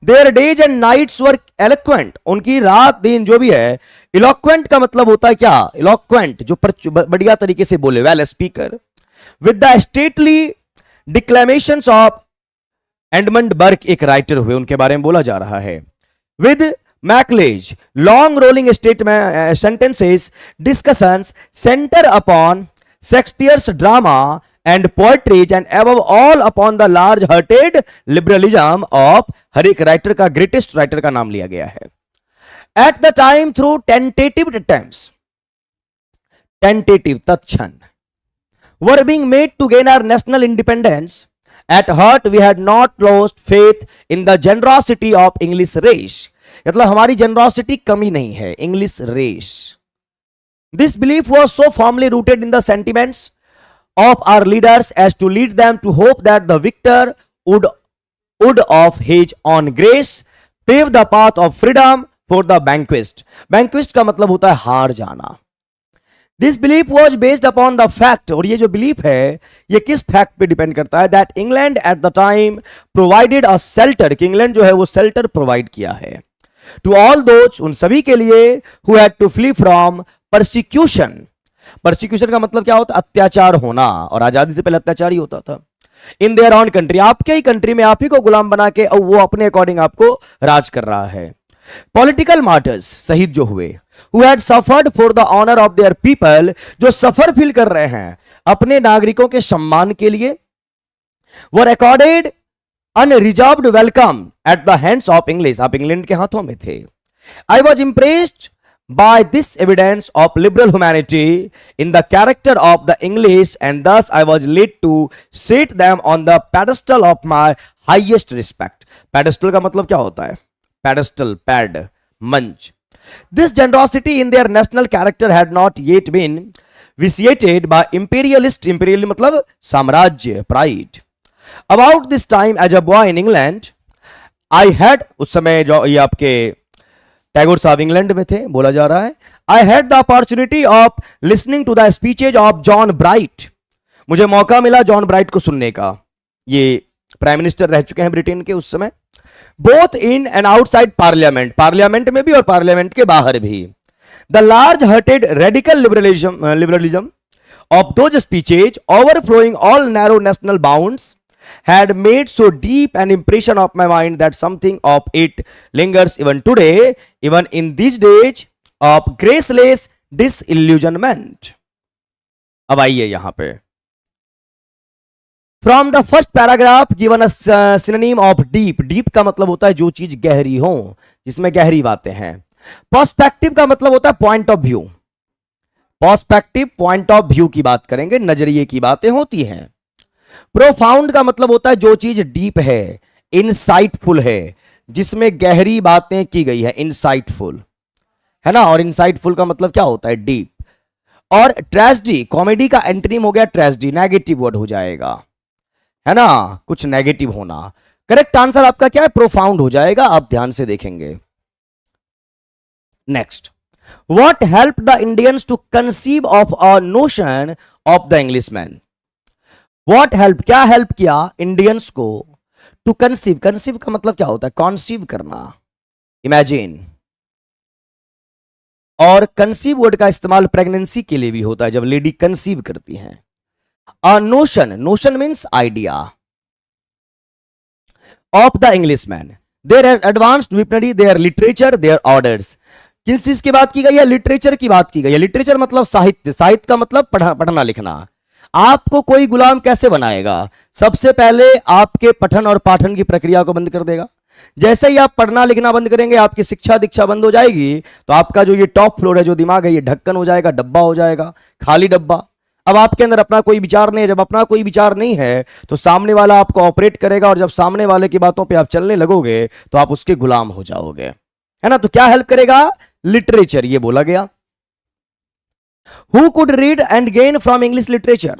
Their days and nights were eloquent, उनकी रात दिन जो भी है। इलोक्वेंट का मतलब होता है क्या, इलोक्वेंट जो बढ़िया तरीके से बोले, well speaker. With the stately declamations of Edmund Burke एक राइटर हुए, उनके बारे में बोला जा रहा है। With Macaulay's long rolling statement sentences discussions centre upon Shakespeare's drama and poetries and above all upon the large hearted liberalism of, हर एक राइटर का ग्रेटेस्ट राइटर का नाम लिया गया है। At the time through tentative attempts, tentative तत्क्षण, were being made to gain our national independence, at heart we had not lost faith in the generosity of English race, मतलब हमारी generosity कमी नहीं है, English race. This belief was so firmly rooted in the sentiments of our leaders as to lead them to hope that the victor would of his own grace pave the path of freedom for the vanquished. Vanquished का मतलब होता है हार जाना। This belief was based upon the fact, और ये जो belief है ये किस fact पे डिपेंड करता है, that England at the time provided a shelter, कि इंग्लैंड जो है वो shelter provide किया है to all those, उन सभी के लिए who had to flee from persecution. Persecution का मतलब क्या होता है, अत्याचार होना, और आजादी से पहले अत्याचार ही होता था। इन देयर ऑन कंट्री, आपके ही कंट्री में आप ही को गुलाम बना के और वो अपने अकॉर्डिंग आपको राज कर रहा है। पॉलिटिकल मार्टर्स, शहीद जो हुए, who had suffered for the honour of their people, जो सफर फील कर रहे हैं अपने नागरिकों के सम्मान के लिए, were accorded unreserved welcome at the hands of English, आप इंग्लैंड के हाथों में थे। I was impressed by this evidence of liberal humanity in the character of the English, and thus I was led to set them on the pedestal of my highest respect. Pedestal का मतलब क्या होता है, pedestal, pad, मंच। This generosity in their national character had not yet been vitiated by imperialist, imperial मतलब साम्राज्य, pride. About this time as a boy in England, I had, उस समय जो ये आपके टैगोर साहब इंग्लैंड में थे, बोला जा रहा है। I had the opportunity of listening to the speeches of John Bright, मुझे मौका मिला जॉन ब्राइट को सुनने का, ये प्राइम मिनिस्टर रह चुके हैं ब्रिटेन के उस समय। Both in and outside parliament, parliament में भी और पार्लियामेंट के बाहर भी। The large hearted radical liberalism of those speeches overflowing all narrow national bounds had made so deep an impression of my mind that something of it lingers even today, even in these days of graceless disillusionment. अब आइए यहां पे, from the first paragraph given a synonym of deep, deep का मतलब होता है जो चीज गहरी हो, जिसमें गहरी बातें हैं। पर्सपेक्टिव का मतलब होता है point of view, perspective point of view की बात करेंगे, नजरिए की बातें होती हैं। प्रोफाउंड का मतलब होता है जो चीज डीप है, इनसाइटफुल है, जिसमें गहरी बातें की गई है, इनसाइटफुल है ना। और इनसाइटफुल का मतलब क्या होता है, डीप। और ट्रेजेडी, कॉमेडी का एंटोनिम हो गया ट्रेजेडी, नेगेटिव वर्ड हो जाएगा, है ना, कुछ नेगेटिव होना। करेक्ट आंसर आपका क्या है, प्रोफाउंड हो जाएगा, आप ध्यान से देखेंगे। Next, what help the Indians to conceive of a notion of the Englishman. What help, क्या हेल्प किया इंडियंस को, टू कंसीव, कंसीव का मतलब क्या होता है, कॉन्सीव करना, इमेजिन। और कंसीव वर्ड का इस्तेमाल प्रेगनेंसी के लिए भी होता है, जब लेडी कंसीव करती हैं। A notion, notion means idea of the Englishman, their advanced weaponry, their literature, their orders. किस चीज की बात की गई है, लिटरेचर की बात की गई है। लिटरेचर मतलब साहित्य, साहित्य का मतलब पढ़ना लिखना। आपको कोई गुलाम कैसे बनाएगा, सबसे पहले आपके पठन और पाठन की प्रक्रिया को बंद कर देगा। जैसे ही आप पढ़ना लिखना बंद करेंगे, आपकी शिक्षा दीक्षा बंद हो जाएगी, तो आपका जो ये टॉप फ्लोर है, जो दिमाग है, ये ढक्कन हो जाएगा, डब्बा हो जाएगा, खाली डब्बा। अब आपके अंदर अपना कोई विचार नहीं है, जब अपना कोई विचार नहीं है तो सामने वाला आपको ऑपरेट करेगा, और जब सामने वाले की बातों पे आप चलने लगोगे तो आप उसके गुलाम हो जाओगे, है ना। तो क्या हेल्प करेगा, लिटरेचर, ये बोला गया। Who could read and gain from English literature?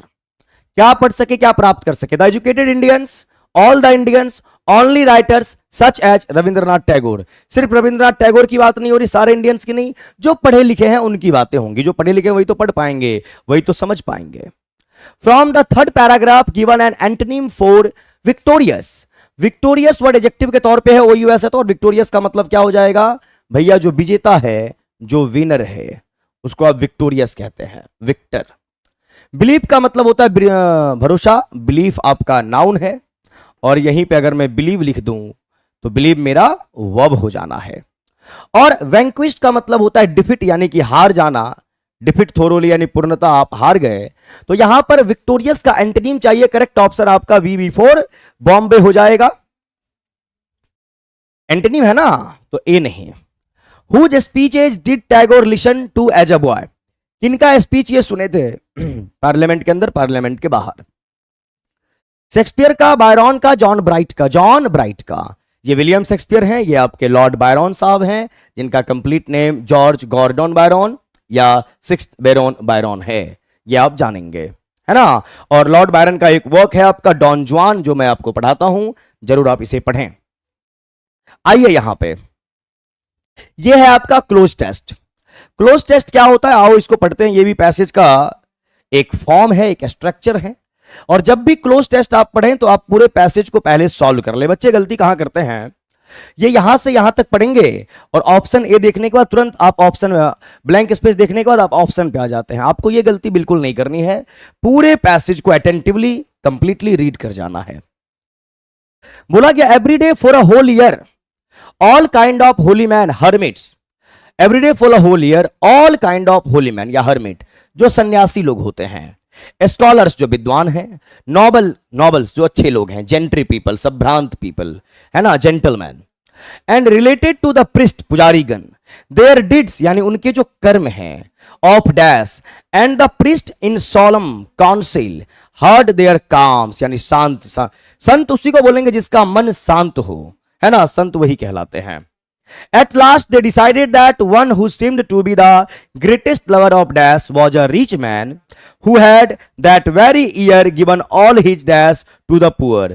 क्या पढ़ सके, क्या प्राप्त कर सके? The educated Indians, all the Indians, only writers such as Rabindranath Tagore. सिर्फ रविंद्रनाथ टैगोर की बात नहीं हो रही, सारे इंडियंस की नहीं, जो पढ़े लिखे हैं उनकी बातें होंगी। जो पढ़े लिखे वही तो पढ़ पाएंगे, वही तो समझ पाएंगे। From the third paragraph given an antonym for victorious. Victorious word adjective के तौर पे है, OUS है, तो विक्टोरियस का मतलब क्या हो जाएगा भैया? जो विजेता है, जो विनर है, उसको आप विक्टोरियस कहते हैं, विक्टर। बिलीफ का मतलब होता है भरोसा, बिलीफ आपका नाउन है, और यहीं पे अगर मैं बिलीव लिख दूं तो बिलीव मेरा वर्ब हो जाना है। और वैंक्विश्ड का मतलब होता है डिफिट, यानी कि हार जाना, डिफिट थोरोली यानी पूर्णता, आप हार गए। तो यहां पर विक्टोरियस का एंटोनिम चाहिए, करेक्ट ऑप्शन आपका वी बिफोर बॉम्बे हो जाएगा। एंटोनिम है ना, तो ए नहीं। Whose speeches did Tagore listen to as a boy? किनका स्पीच ये सुने थे पार्लियामेंट के अंदर, पार्लियामेंट के बाहर? शेक्सपियर का, बायरन का, जॉन ब्राइट का? जॉन ब्राइट का। ये विलियम शेक्सपियर हैं, ये आपके लॉर्ड बायरन साहब हैं, जिनका complete name George Gordon Byron या सिक्स्थ बैरन बायरन है, ये आप जानेंगे, है ना। और लॉर्ड बायरन का एक वर्क है आपका डॉन जुआन, जो मैं आपको पढ़ाता हूं, जरूर आप इसे पढ़ें। आइए यहां पे, ये है आपका क्लोज टेस्ट। क्लोज टेस्ट क्या होता है, आओ इसको पढ़ते हैं। ये भी पैसेज का एक फॉर्म है, एक स्ट्रक्चर है। और जब भी क्लोज टेस्ट आप पढ़ें तो आप पूरे पैसेज को पहले सॉल्व कर ले। बच्चे गलती कहां करते हैं, ये यहां से यहां तक पढ़ेंगे और ऑप्शन ए देखने के बाद तुरंत आप ऑप्शन ब्लैंक स्पेस देखने के बाद आप ऑप्शन पे आ जाते हैं। आपको ये गलती बिल्कुल नहीं करनी है, पूरे पैसेज को अटेंटिवली कंप्लीटली रीड कर जाना है। बोला गया everyday for a whole year all kind of holy man hermits. Everyday for a whole year all kind of holy man या हर्मिट, जो सन्यासी लोग होते हैं, स्कॉलर्स जो विद्वान हैं, नॉबल्स जो अच्छे लोग हैं, जेंट्री पीपल संभ्रांत पीपल, है ना, gentleman, and related to the priest पुजारीगण, देयर डिड्स यानी उनके जो कर्म हैं, of dash, and the priest in solemn council heard their calms यानी शांत। संत उसी को बोलेंगे जिसका मन शांत हो, है ना, संत वही कहलाते हैं। At last they decided that one who seemed to be the greatest lover of dash was a rich man who had that very year given all his dash to the poor.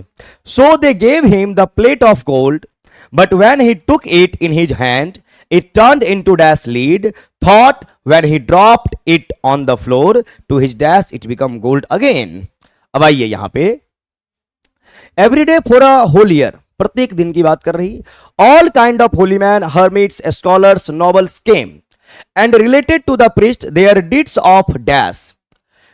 So they gave him the plate of gold, but when he took it in his hand, it turned into dash lead. Thought when he dropped it on the floor to his dash, it become gold again. अब आइए यहां पे, every day for a whole year, प्रत्येक दिन की बात कर रही। All kind of holy man hermits scholars nobles came and related to the priest their deeds of dash,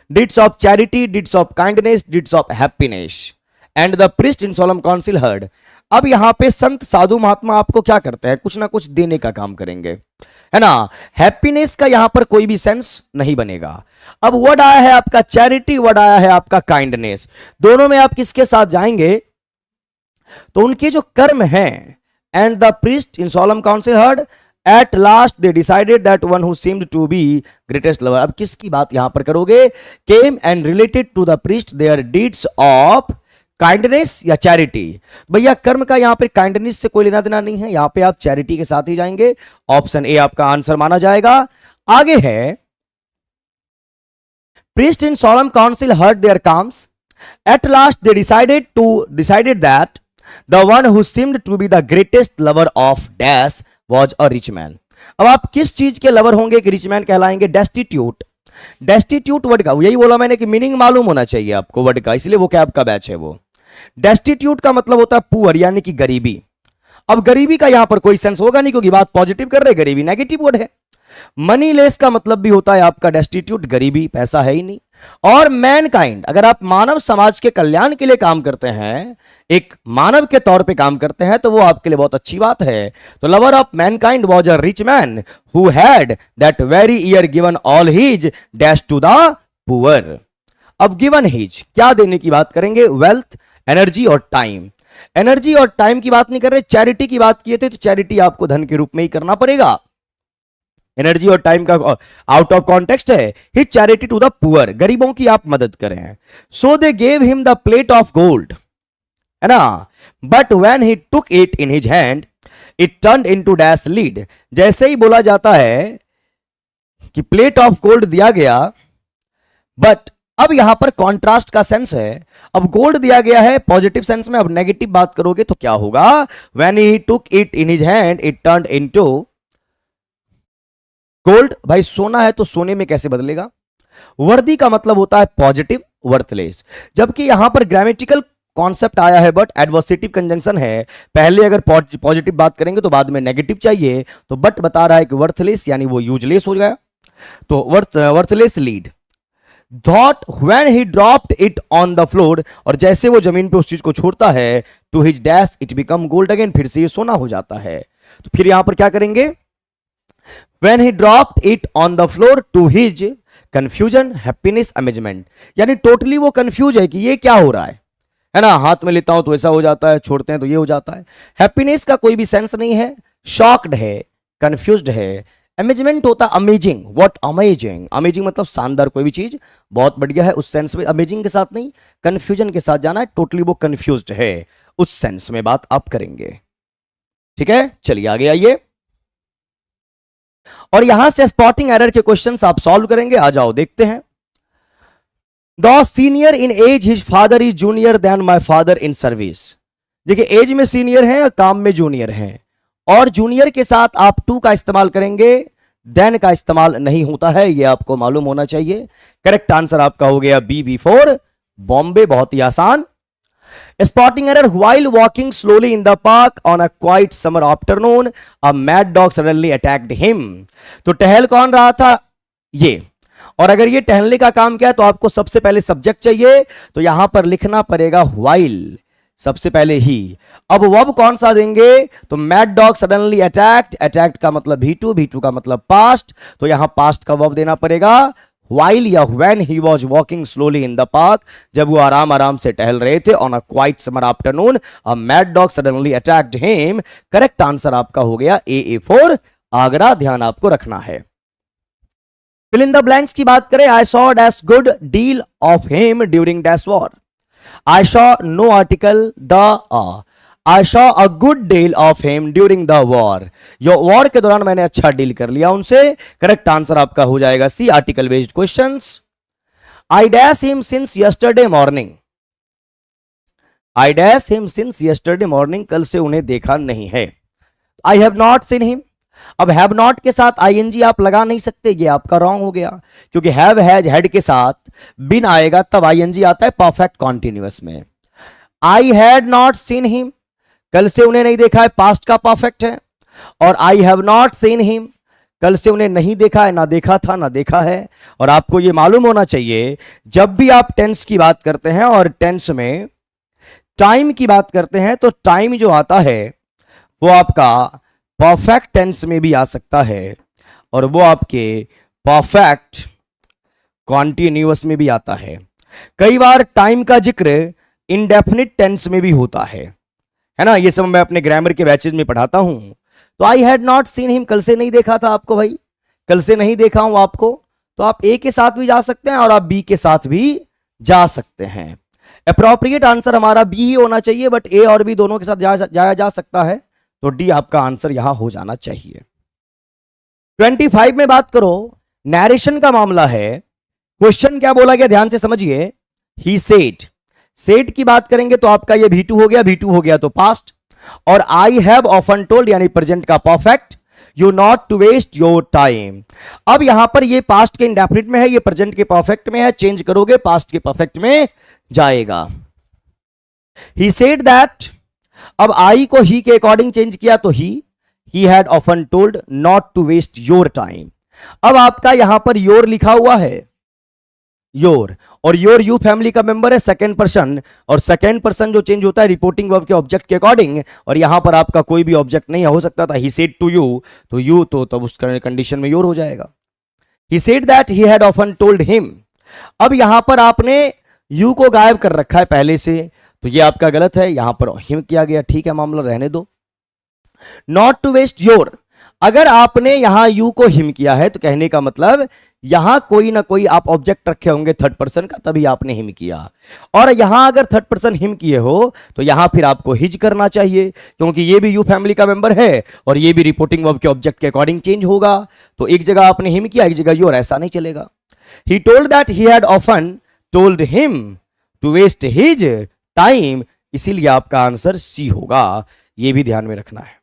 deeds of charity, deeds of kindness, deeds of happiness, and the priest in solemn council heard. अब यहां पे संत साधु महात्मा आपको क्या करते हैं, कुछ ना कुछ देने का काम करेंगे, है ना। हैप्पीनेस का यहां पर कोई भी सेंस नहीं बनेगा। अब वर्ड आया है आपका चैरिटी, वर्ड आया है आपका काइंडनेस, दोनों में आप किसके साथ जाएंगे, तो उनके जो कर्म हैं, and the priest in solemn council heard at last they decided that one who seemed to be greatest lover. अब किसकी बात यहां पर करोगे, came and related to the priest their deeds of kindness या चैरिटी। भैया कर्म का यहां पर काइंडनेस से कोई लेना देना नहीं है, यहां पे आप चैरिटी के साथ ही जाएंगे। ऑप्शन ए आपका आंसर माना जाएगा। आगे है, priest in solemn council heard their calms at last they decided that The one who seemed to be the greatest lover of dash was a rich man. अब आप किस चीज के लवर होंगे कि रिच मैन कहलाएंगे, डेस्टिट्यूट। डेस्टिट्यूट वर्ड का, यही बोला मैंने कि मीनिंग मालूम होना चाहिए आपको वर्ड का, इसलिए वो क्या आपका बैच है वो। डेस्टिट्यूट का मतलब होता है पुअर यानी कि गरीबी। अब गरीबी का यहां पर कोई सेंस होगा नहीं क्योंकि बात पॉजिटिव कर रहे, गरीबी नेगेटिव वर्ड है। मनी लेस का मतलब भी होता है आपका डेस्टिट्यूट, गरीबी, पैसा है ही नहीं। और मैनकाइंड, अगर आप मानव समाज के कल्याण के लिए काम करते हैं, एक मानव के तौर पे काम करते हैं, तो वो आपके लिए बहुत अच्छी बात है। तो lover of mankind was a rich man who had that very year given all his dash to the poor. अब गिवन हिज क्या देने की बात करेंगे, वेल्थ, एनर्जी और टाइम। एनर्जी और टाइम की बात नहीं कर रहे, चैरिटी की बात किए थे, तो चैरिटी आपको धन के रूप में ही करना पड़ेगा। एनर्जी और टाइम का आउट ऑफ कॉन्टेक्स्ट है। His charity to the poor, गरीबों की आप मदद करें। So they gave him the plate of gold, है ना, but when he took it in his hand it turned into dash lead. जैसे ही बोला जाता है कि प्लेट ऑफ गोल्ड दिया गया, बट अब यहां पर कॉन्ट्रास्ट का सेंस है। अब गोल्ड दिया गया है पॉजिटिव सेंस में, अब नेगेटिव बात करोगे तो क्या होगा? When he took it in his hand it turned into gold. भाई सोना है तो सोने में कैसे बदलेगा? वर्दी का मतलब होता है पॉजिटिव, वर्थलेस। जबकि यहां पर ग्रामेटिकल कॉन्सेप्ट आया है बट एडवर्सेटिव कंजंक्शन है, पहले अगर पॉजिटिव बात करेंगे तो बाद में नेगेटिव चाहिए, तो बट बता रहा है कि वर्थलेस यानी वो यूजलेस हो गया, तो worthless lead. Thought when he dropped it on the floor, और जैसे वो जमीन पे उस चीज को छोड़ता है, to his dash it become gold again, फिर से ये सोना हो जाता है। तो फिर यहां पर क्या करेंगे? When he dropped it on the floor to his confusion, happiness, amazement, यानी टोटली वो कंफ्यूज है कि ये क्या हो रहा है ना, हाथ में लेता हूं तो ऐसा हो जाता है, छोड़ते हैं तो ये हो जाता है। हैप्पीनेस का कोई भी सेंस नहीं है, शॉक्ड है, कंफ्यूज्ड है। अमेजमेंट होता है अमेजिंग, व्हाट अमेजिंग, अमेजिंग मतलब शानदार, कोई भी चीज बहुत बढ़िया है उस सेंस में, अमेजिंग के साथ नहीं, कंफ्यूजन के साथ जाना है, टोटली वो कंफ्यूज्ड है उस सेंस में बात आप करेंगे। ठीक है, चलिए आगे आइए, और यहां से स्पॉटिंग एरर के क्वेश्चंस आप सॉल्व करेंगे। आ जाओ देखते हैं। The senior in age his father is junior then my father in service. देखिए एज में सीनियर है और काम में जूनियर है, और जूनियर के साथ आप टू का इस्तेमाल करेंगे, देन का इस्तेमाल नहीं होता है, ये आपको मालूम होना चाहिए। करेक्ट आंसर आपका हो गया बी, B4 बॉम्बे, बहुत ही आसान। Spotting error, while walking slowly in the park on a quite summer afternoon a mad dog suddenly attacked him. तो टहल कौन रहा था? ये, और अगर ये टहलने का काम किया तो आपको सबसे पहले सब्जेक्ट चाहिए, तो यहां पर लिखना पड़ेगा व्हाइल, सबसे पहले ही। अब वर्ब कौन सा देंगे? तो mad dog suddenly attacked, attacked का मतलब V2, V2 का मतलब पास्ट, तो यहां पास्ट का वर्ब देना पड़ेगा while या when he was walking slowly in the park, जब वो आराम आराम से टहल रहे थे, on a quiet summer afternoon a mad dog suddenly attacked him। Correct answer आपका हो गया A4 आगरा, ध्यान आपको रखना है। fill in the blanks की बात करें, I saw dash good deal of him during dash war। I saw no article the I saw a good deal of him during the war। Yo war के दौरान मैंने अच्छा डील कर लिया उनसे। करेक्ट आंसर आपका हो जाएगा C, article based questions. I dash him since yesterday morning। I dash him since yesterday morning, कल से उन्हें देखा नहीं है। I have not seen him। अब हैव नॉट के साथ आईएनजी आप लगा नहीं सकते, ये आपका रॉन्ग हो गया, क्योंकि हैव हैज हैड के साथ बिन आएगा तब आईएनजी आता है परफेक्ट कॉन्टिन्यूअस में। I had not seen him, कल से उन्हें नहीं देखा है, पास्ट का परफेक्ट है। और I have not seen him, कल से उन्हें नहीं देखा है, ना देखा था ना देखा है। और आपको यह मालूम होना चाहिए, जब भी आप टेंस की बात करते हैं और टेंस में टाइम की बात करते हैं, तो टाइम जो आता है वो आपका परफेक्ट टेंस में भी आ सकता है, और वो आपके परफेक्ट कॉन्टिन्यूअस में भी आता है। कई बार टाइम का जिक्र इंडेफिनिट टेंस में भी होता है ना, ये सब मैं अपने ग्रामर के बैचेज में पढ़ाता हूं। तो I had not seen him, कल से नहीं देखा था आपको, भाई कल से नहीं देखा हूं आपको, तो आप ए के साथ भी जा सकते हैं और आप बी के साथ भी जा सकते हैं। अप्रोप्रिएट आंसर हमारा बी ही होना चाहिए, बट ए और बी दोनों के साथ जाया जा सकता है, तो डी आपका आंसर यहां हो जाना चाहिए। 25 में बात करो, नैरेशन का मामला है। क्वेश्चन क्या बोला गया, ध्यान से समझिए। ही सेड, सेड की बात करेंगे तो आपका ये V2 हो गया, V2 हो गया तो पास्ट। और आई हैव ऑफन टोल्ड यानी प्रेजेंट का perfect, you not to waste your time. अब यहां पर ये पास्ट के इंडेफिनिट में है, ये प्रेजेंट के परफेक्ट में है, चेंज करोगे पास्ट के परफेक्ट में जाएगा। ही सेड दैट, अब आई को ही के अकॉर्डिंग चेंज किया तो he had often told not to waste your time. अब आपका यहां पर योर लिखा हुआ है, योर, और योर यू फैमिली का मेंबर है, सेकंड पर्सन, और सेकंड पर्सन जो चेंज होता है रिपोर्टिंग वर्ब के ऑब्जेक्ट के अकॉर्डिंग, और यहां पर आपका कोई भी ऑब्जेक्ट नहीं हो सकता था। ही सेड टू यू, तो यू तो तब उस कंडीशन में योर हो जाएगा। He said that he had often told him. अब यहां पर आपने यू को गायब कर रखा है पहले से, तो ये आपका गलत है, यहां पर हिम किया गया, ठीक है मामला रहने दो। नॉट टू वेस्ट योर, अगर आपने यहां यू को हिम किया है तो कहने का मतलब यहां कोई ना कोई आप ऑब्जेक्ट रखे होंगे थर्ड पर्सन का, तभी आपने हिम किया। और यहां अगर थर्ड पर्सन हिम किए हो तो यहां फिर आपको हिज करना चाहिए, क्योंकि ये भी यू फैमिली का मेंबर है और ये भी रिपोर्टिंग वर्ब के ऑब्जेक्ट के अकॉर्डिंग चेंज होगा। तो एक जगह आपने हिम किया, एक जगह योर, ऐसा नहीं चलेगा। He told that he had often told him to waste his time, इसीलिए आपका आंसर सी होगा, यह भी ध्यान में रखना है।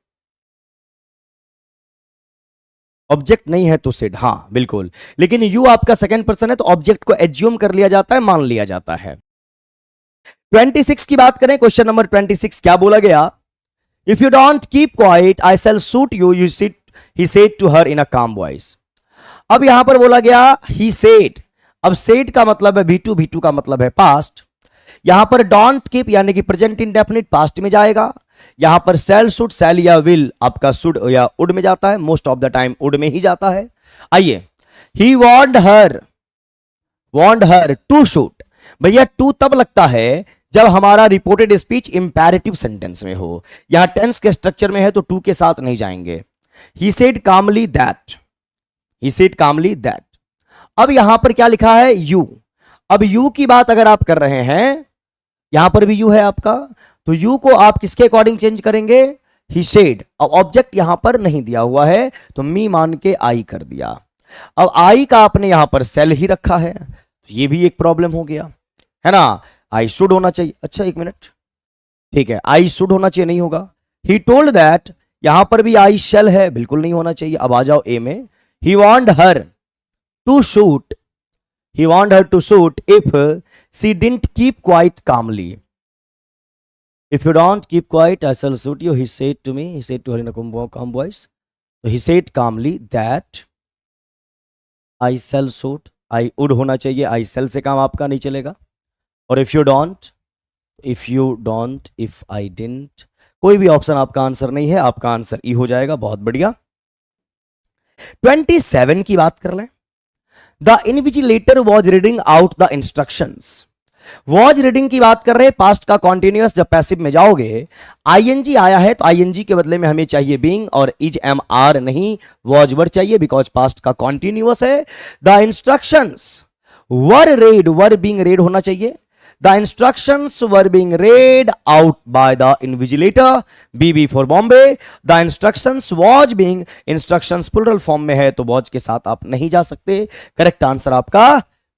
ऑब्जेक्ट नहीं है तो सेड, हां बिल्कुल, लेकिन यू आपका सेकंड पर्सन है तो ऑब्जेक्ट को एज्यूम कर लिया जाता है, मान लिया जाता है। 26 की बात करें, क्वेश्चन नंबर 26 क्या बोला गया? If you don't keep quiet I shall shoot you, he said to her in a calm voice. अब यहां पर बोला गया ही सेड, अब सेड का मतलब है V2, V2 का मतलब है पास्ट, यहां पर डोंट कीप यानी कि प्रेजेंट इंडेफिनिट पास्ट में जाएगा, यहां पर सेल शुड, सेल या विल आपका शुड या उड में जाता है, मोस्ट ऑफ द टाइम उड में ही जाता है। आइए, he want her to shoot, भैया टू तब लगता है जब हमारा रिपोर्टेड स्पीच इंपैरेटिव सेंटेंस में हो, यहां टेंस के स्ट्रक्चर में है तो टू के साथ नहीं जाएंगे। He said calmly that, he said calmly that. अब यहां पर क्या लिखा है? यू। अब यू की बात अगर आप कर रहे हैं, यहां पर भी यू है आपका, तो यू को आप किसके अकॉर्डिंग चेंज करेंगे? He said. अब ऑब्जेक्ट यहां पर नहीं दिया हुआ है तो मी मान के आई कर दिया। अब आई का आपने यहां पर सेल ही रखा है, तो ये भी एक प्रॉब्लम हो गया, है ना? आई शुड होना चाहिए, अच्छा एक मिनट, ठीक है, आई शुड होना चाहिए, नहीं होगा। ही टोल्ड दैट, यहां पर भी आई शेल है, बिल्कुल नहीं होना चाहिए। अब आ जाओ ए में, he want her to shoot, he want her to shoot if she didn't keep quiet calmly. If you don't keep quiet, I shall shoot you, he said to me, he said to her in a calm voice. So he said calmly that I shall shoot, I would होना चाहिए, I shall से काम आपका नहीं चलेगा। और if you don't, if I didn't, कोई भी ऑप्शन आपका आंसर नहीं है, आपका आंसर ई हो जाएगा। बहुत बढ़िया। 27 की बात कर लें। The invigilator was reading out the instructions. Was reading की बात कर रहे हैं, पास्ट का कॉन्टिन्यूअस, जब पैसिव में जाओगे आईएनजी आया है तो आईएनजी के बदले में हमें चाहिए बीइंग, और इज एम आर नहीं was वर्ड चाहिए, बिकॉज पास्ट का कॉन्टिन्यूअस है। The instructions were read, were being read होना चाहिए। The instructions were being read out by the invigilator, BB for Bombay. The instructions was being, instructions plural form में है तो was के साथ आप नहीं जा सकते। करेक्ट आंसर आपका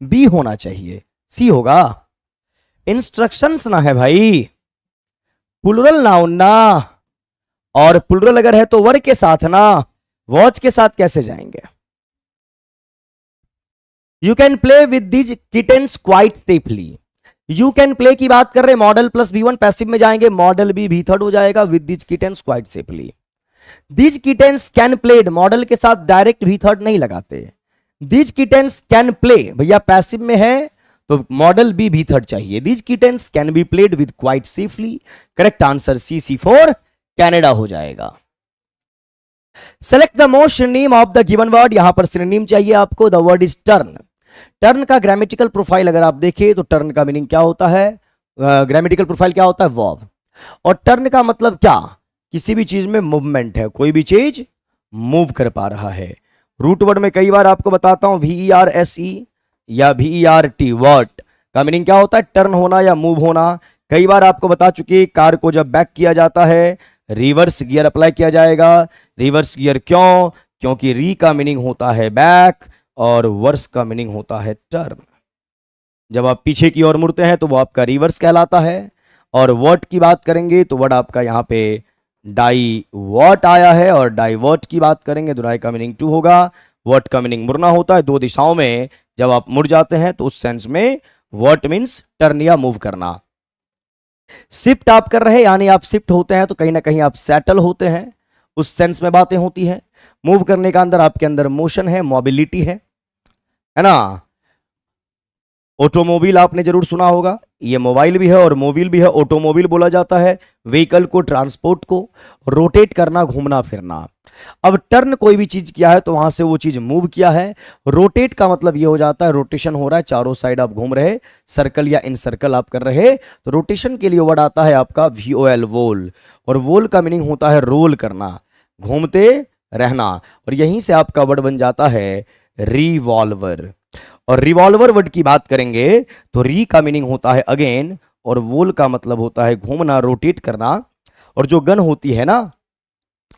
बी होना चाहिए, सी होगा। इंस्ट्रक्शंस ना है भाई, प्लुरल नाउन ना, और प्लुरल अगर है तो वर के साथ ना, वॉच के साथ कैसे जाएंगे? You can play with these kittens quite safely. You can play की बात कर रहे, मॉडल प्लस V1 पैसिव में जाएंगे, मॉडल भी भी थर्ड हो जाएगा, with these kittens quite safely. These kittens can played, model के साथ डायरेक्ट भी थर्ड नहीं लगाते। दीज किटेन्स कैन प्ले, भैया पैसिव में है तो मॉडल भी थर्ड चाहिए। These kittens can be played with quite safely. Correct answer C4 Canada हो जाएगा। Select the most synonym of the given word, यहां पर सिनोनिम चाहिए आपको। The word is turn. Turn का ग्रामेटिकल प्रोफाइल अगर आप देखें तो टर्न का मीनिंग क्या होता है? ग्रामेटिकल प्रोफाइल क्या होता है? वर्ब। और टर्न का मतलब क्या? किसी भी चीज में मूवमेंट है, कोई भी चीज मूव कर पा रहा है। रूट वर्ड में कई बार आपको बताता हूं VERSE या VERT, वर्ट का मीनिंग क्या होता है? टर्न होना या मूव होना। कई बार आपको बता चुकी, कार को जब बैक किया जाता है रिवर्स गियर अप्लाई किया जाएगा। रिवर्स गियर क्यों? क्योंकि री का मीनिंग होता है बैक और वर्स का मीनिंग होता है टर्न। जब आप पीछे की ओर मुड़ते हैं तो वो आपका रिवर्स कहलाता है। और वर्ट की बात करेंगे तो वर्ड आपका यहाँ पे डाइवर्ट आया है, और डाइवर्ट की बात करेंगे तो डाई का मीनिंग टू होगा। वर्ट का मीनिंग मुड़ना होता है, दो दिशाओं में जब आप मुड़ जाते हैं तो उस सेंस में वर्ट मीन्स टर्न या मूव करना। शिफ्ट आप कर रहे हैं यानी आप शिफ्ट होते हैं तो कहीं ना कहीं आप सेटल होते हैं, उस सेंस में बातें होती हैं। मूव करने का अंदर आपके अंदर मोशन है, मोबिलिटी है ना। ऑटोमोबाइल आपने जरूर सुना होगा, ये मोबाइल भी है और मोबाइल भी है। ऑटोमोबाइल बोला जाता है व्हीकल को, ट्रांसपोर्ट को। रोटेट करना, घूमना फिरना। अब टर्न कोई भी चीज किया है तो वहां से वो चीज मूव किया है। रोटेट का मतलब ये हो जाता है रोटेशन हो रहा है, चारों साइड आप घूम रहे, सर्कल या इन सर्कल आप कर रहे, तो रोटेशन के लिए वर्ड आता है आपका VOL, वोल। और वोल का मीनिंग होता है रोल करना, घूमते रहना। और यहीं से आपका वर्ड बन जाता है रिवॉल्वर। और रिवॉल्वर वर्ड की बात करेंगे तो री का मीनिंग होता है अगेन, और वोल का मतलब होता है घूमना, रोटेट करना। और जो गन होती है ना,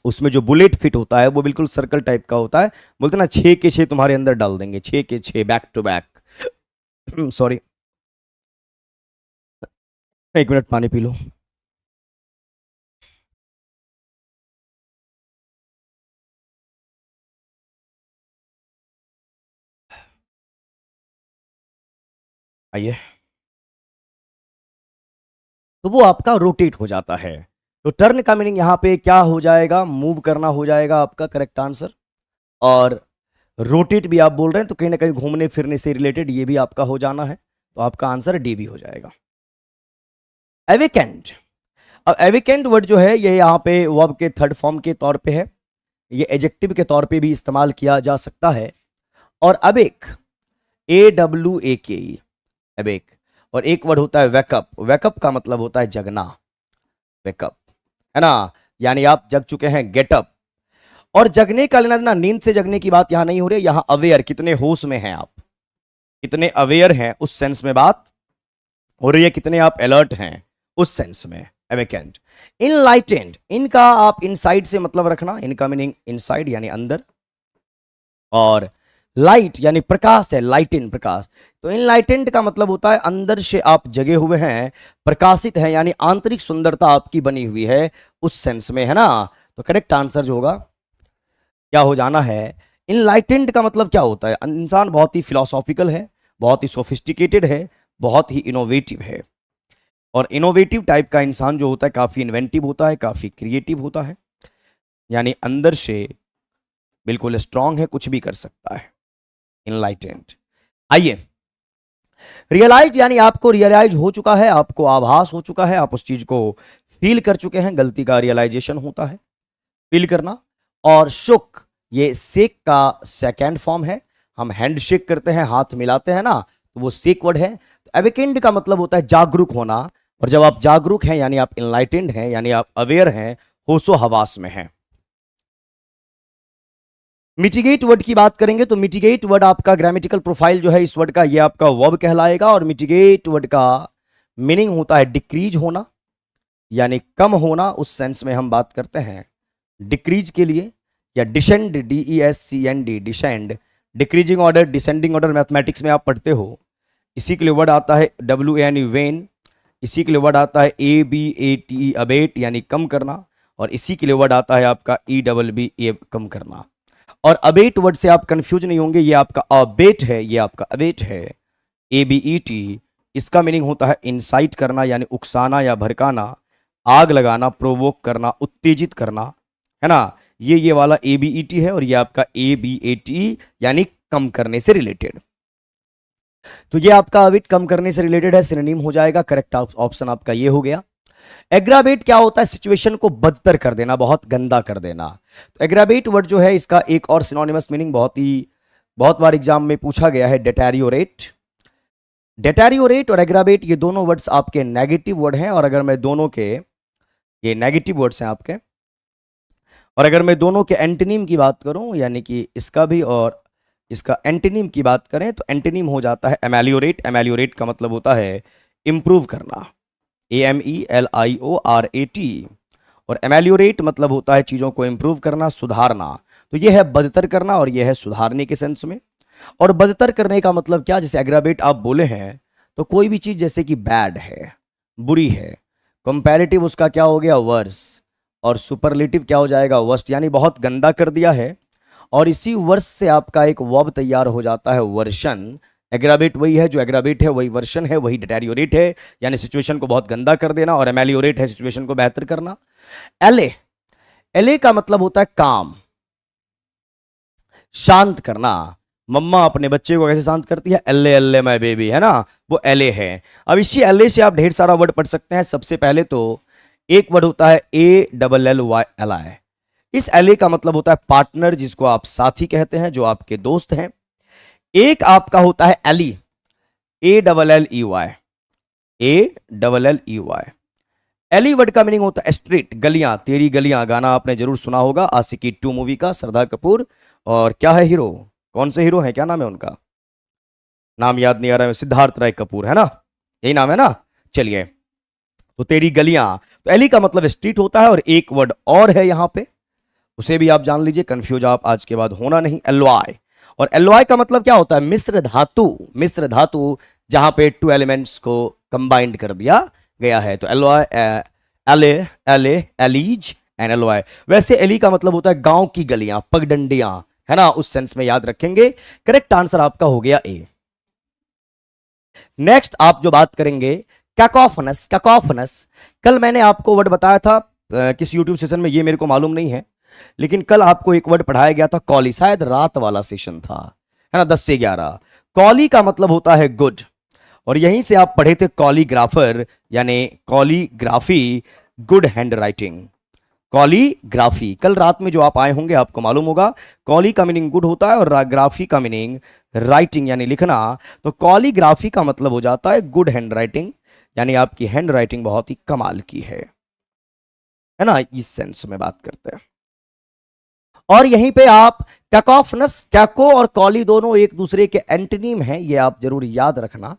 उसमें जो बुलेट फिट होता है वो बिल्कुल सर्कल टाइप का होता है। बोलते ना 6 के 6 तुम्हारे अंदर डाल देंगे, 6 के 6 बैक टू बैक। सॉरी, एक मिनट पानी पी लो। आइए, तो वो आपका रोटेट हो जाता है। तो टर्न का मीनिंग यहां पे क्या हो जाएगा, मूव करना हो जाएगा आपका करेक्ट आंसर। और रोटेट भी आप बोल रहे हैं तो कहीं ना कहीं घूमने फिरने से रिलेटेड ये भी आपका हो जाना है, तो आपका आंसर डी भी हो जाएगा। एविकेंट। अब एविकेंट वर्ड जो है ये यहाँ पे वर्ब के थर्ड फॉर्म के तौर पे है, ये एडजेक्टिव के तौर पे भी इस्तेमाल किया जा सकता है। और अबेक, AWAKE, अबेक। और एक वर्ड होता है वेकअप। वेकअप का मतलब होता है जगना, वेकअप, है ना, यानी आप जग चुके हैं, गेटअप। और जगने का लेना देना, नींद से जगने की बात यहां नहीं हो रही, यहां अवेयर, कितने होश में हैं आप, कितने अवेयर हैं उस सेंस में बात हो रही है, कितने आप अलर्ट हैं उस सेंस में एवेकेंट। इनलाइटेंड, इनका आप इनसाइड से मतलब रखना, इनका मीनिंग इनसाइड यानी अंदर, और लाइट यानी प्रकाश है, लाइटन प्रकाश। तो इनलाइटेंड का मतलब होता है अंदर से आप जगे हुए हैं, प्रकाशित हैं, यानी आंतरिक सुंदरता आपकी बनी हुई है उस सेंस में, है ना। तो करेक्ट आंसर जो होगा क्या हो जाना है, इनलाइटेंड का मतलब क्या होता है, इंसान बहुत ही फिलोसॉफिकल है, बहुत ही सोफिस्टिकेटेड है, बहुत ही इनोवेटिव है। और इनोवेटिव टाइप का इंसान जो होता है काफी इन्वेंटिव होता है, काफी क्रिएटिव होता है, यानी अंदर से बिल्कुल स्ट्रांग है, कुछ भी कर सकता है, इनलाइटेंड। आइए, रियलाइज यानी आपको रियलाइज हो चुका है, आपको आभास हो चुका है, आप उस चीज को फील कर चुके हैं, गलती का रियलाइजेशन होता है, फील करना। और शुक, ये शेक का सेकेंड फॉर्म है, हम हैंड शेक करते हैं, हाथ मिलाते हैं ना, तो वो शेक वर्ड है। तो एवेकेंड का मतलब होता है जागरूक होना, और जब आप जागरूक हैं यानी आप इनलाइटेंड हैं, यानी आप अवेयर हैं, होशो हवास में हैं। मिटिगेट वर्ड की बात करेंगे तो मिटिगेट वर्ड आपका ग्रामेटिकल प्रोफाइल जो है इस वर्ड का, ये आपका वर्ब कहलाएगा। और मिटिगेट वर्ड का मीनिंग होता है डिक्रीज होना, यानी कम होना, उस सेंस में हम बात करते हैं डिक्रीज के लिए, या descend, DESCEND, descend, decreasing order, descending order mathematics में आप पढ़ते हो, इसी के लिए वर्ड आता है WANE, वेन। इसी के लिए वर्ड आता है ABATE, अबेट, यानी कम करना। और इसी के लिए वर्ड आता है आपका EBBA, कम करना। और अबेट वर्ड से आप कंफ्यूज नहीं होंगे, ये आपका अबेट है, ये आपका अबेट है, ABET। इसका मीनिंग होता है इंसाइट करना, यानी उकसाना या भड़काना, आग लगाना, प्रोवोक करना, उत्तेजित करना, है ना। ये वाला ABET है, और ये आपका ABAT यानी कम करने से रिलेटेड। तो ये आपका अविट कम करने से रिलेटेड है, सिनोनिम हो जाएगा, करेक्ट ऑप्शन आपका ये हो गया। एग्रावेट क्या होता है, सिचुएशन को बदतर कर देना, बहुत गंदा कर देना। तो एग्रावेट वर्ड जो है इसका एक और सिनोनिमस मीनिंग बहुत बार एग्जाम में पूछा गया है, डेटेरियोरेट। डेटेरियोरेट और एग्रावेट ये दोनों वर्ड्स आपके नेगेटिव वर्ड हैं, और अगर मैं दोनों के, ये नेगेटिव वर्ड्स हैं आपके, और अगर मैं दोनों के एंटोनिम की बात करूं, यानी कि इसका भी और इसका एंटोनिम की बात करें, तो एंटोनिम हो जाता है एमेलियोरेट। एमेलियोरेट का मतलब होता है इंप्रूव करना, AMELIORAT। और एमेलियोरेट मतलब होता है चीज़ों को इंप्रूव करना, सुधारना। तो ये है बदतर करना, और ये है सुधारने के सेंस में। और बदतर करने का मतलब क्या, जैसे एग्रावेट आप बोले हैं, तो कोई भी चीज़ जैसे कि बैड है, बुरी है, कंपैरेटिव उसका क्या हो गया, वर्स। और सुपरलेटिव क्या हो जाएगा, वर्स्ट, यानी बहुत गंदा कर दिया है। और इसी वर्ष से आपका एक वर्ब तैयार हो जाता है, वर्षन। एग्रावेट वही है, जो एग्रावेट है वही वर्षन है, वही डेटेरियोरेट है, यानी सिचुएशन को बहुत गंदा कर देना। और एमेलियोरेट है सिचुएशन को बेहतर करना। एले, एले का मतलब होता है काम, शांत करना। मम्मा अपने बच्चे को कैसे शांत करती है, एले एले माय बेबी, है ना, वो एले है। अब इसी एले से आप ढेर सारा वर्ड पढ़ सकते हैं। सबसे पहले तो एक वर्ड होता है ALLYLI। इस एले का मतलब होता है पार्टनर, जिसको आप साथी कहते हैं, जो आपके दोस्त हैं। एक आपका होता है alley, ALLEY, ALLEY। Alley word का मीनिंग होता है स्ट्रीट, गलियां, तेरी गलियां। गाना आपने जरूर सुना होगा, आशिकी 2 मूवी का, श्रद्धा कपूर। और क्या है हीरो, कौन से हीरो हैं, क्या नाम है उनका, नाम याद नहीं आ रहा है, सिद्धार्थ राय कपूर, है ना, यही नाम है ना। चलिए, तो तेरी गलियां, तो एली का मतलब स्ट्रीट होता है। और एक वर्ड और है यहां पे, उसे भी आप जान लीजिए, कंफ्यूज आप आज के बाद होना नहीं, एलवाई। और एलवाई का मतलब क्या होता है, मिश्र धातु। मिश्र धातु, जहां पे 2 एलिमेंट्स को कंबाइंड कर दिया गया है। तो एलवाई, एले, एले, एलीज एंड एलवाई। वैसे एली का मतलब होता है गांव की गलियां, पगडंडियां, है ना, उस सेंस में याद रखेंगे। करेक्ट आंसर आपका हो गया ए। नेक्स्ट आप जो बात करेंगे कैकोफोनस, कैकोफोनस। कल मैंने आपको वर्ड बताया था किस यूट्यूब सेशन में, ये मेरे को मालूम नहीं है, लेकिन कल आपको एक वर्ड पढ़ाया गया था कॉली, शायद रात वाला सेशन था, है ना, 10 से 11। कॉली का मतलब होता है गुड, और यहीं से आप पढ़े थे कॉलीग्राफर यानी कॉलीग्राफी, गुड हैंड राइटिंग, कॉलीग्राफी। कल रात में जो आप आए होंगे आपको मालूम होगा कॉली का मीनिंग गुड होता है और ग्राफी का मीनिंग राइटिंग यानी लिखना। तो कॉलीग्राफी का मतलब हो जाता है गुड हैंड राइटिंग, यानी आपकी हैंड राइटिंग बहुत ही कमाल की है ना, इस सेंस में बात करते हैं। और यहीं पे आप कैकोफनस, कैको और कॉली दोनों एक दूसरे के एंटोनिम हैं, ये आप जरूर याद रखना,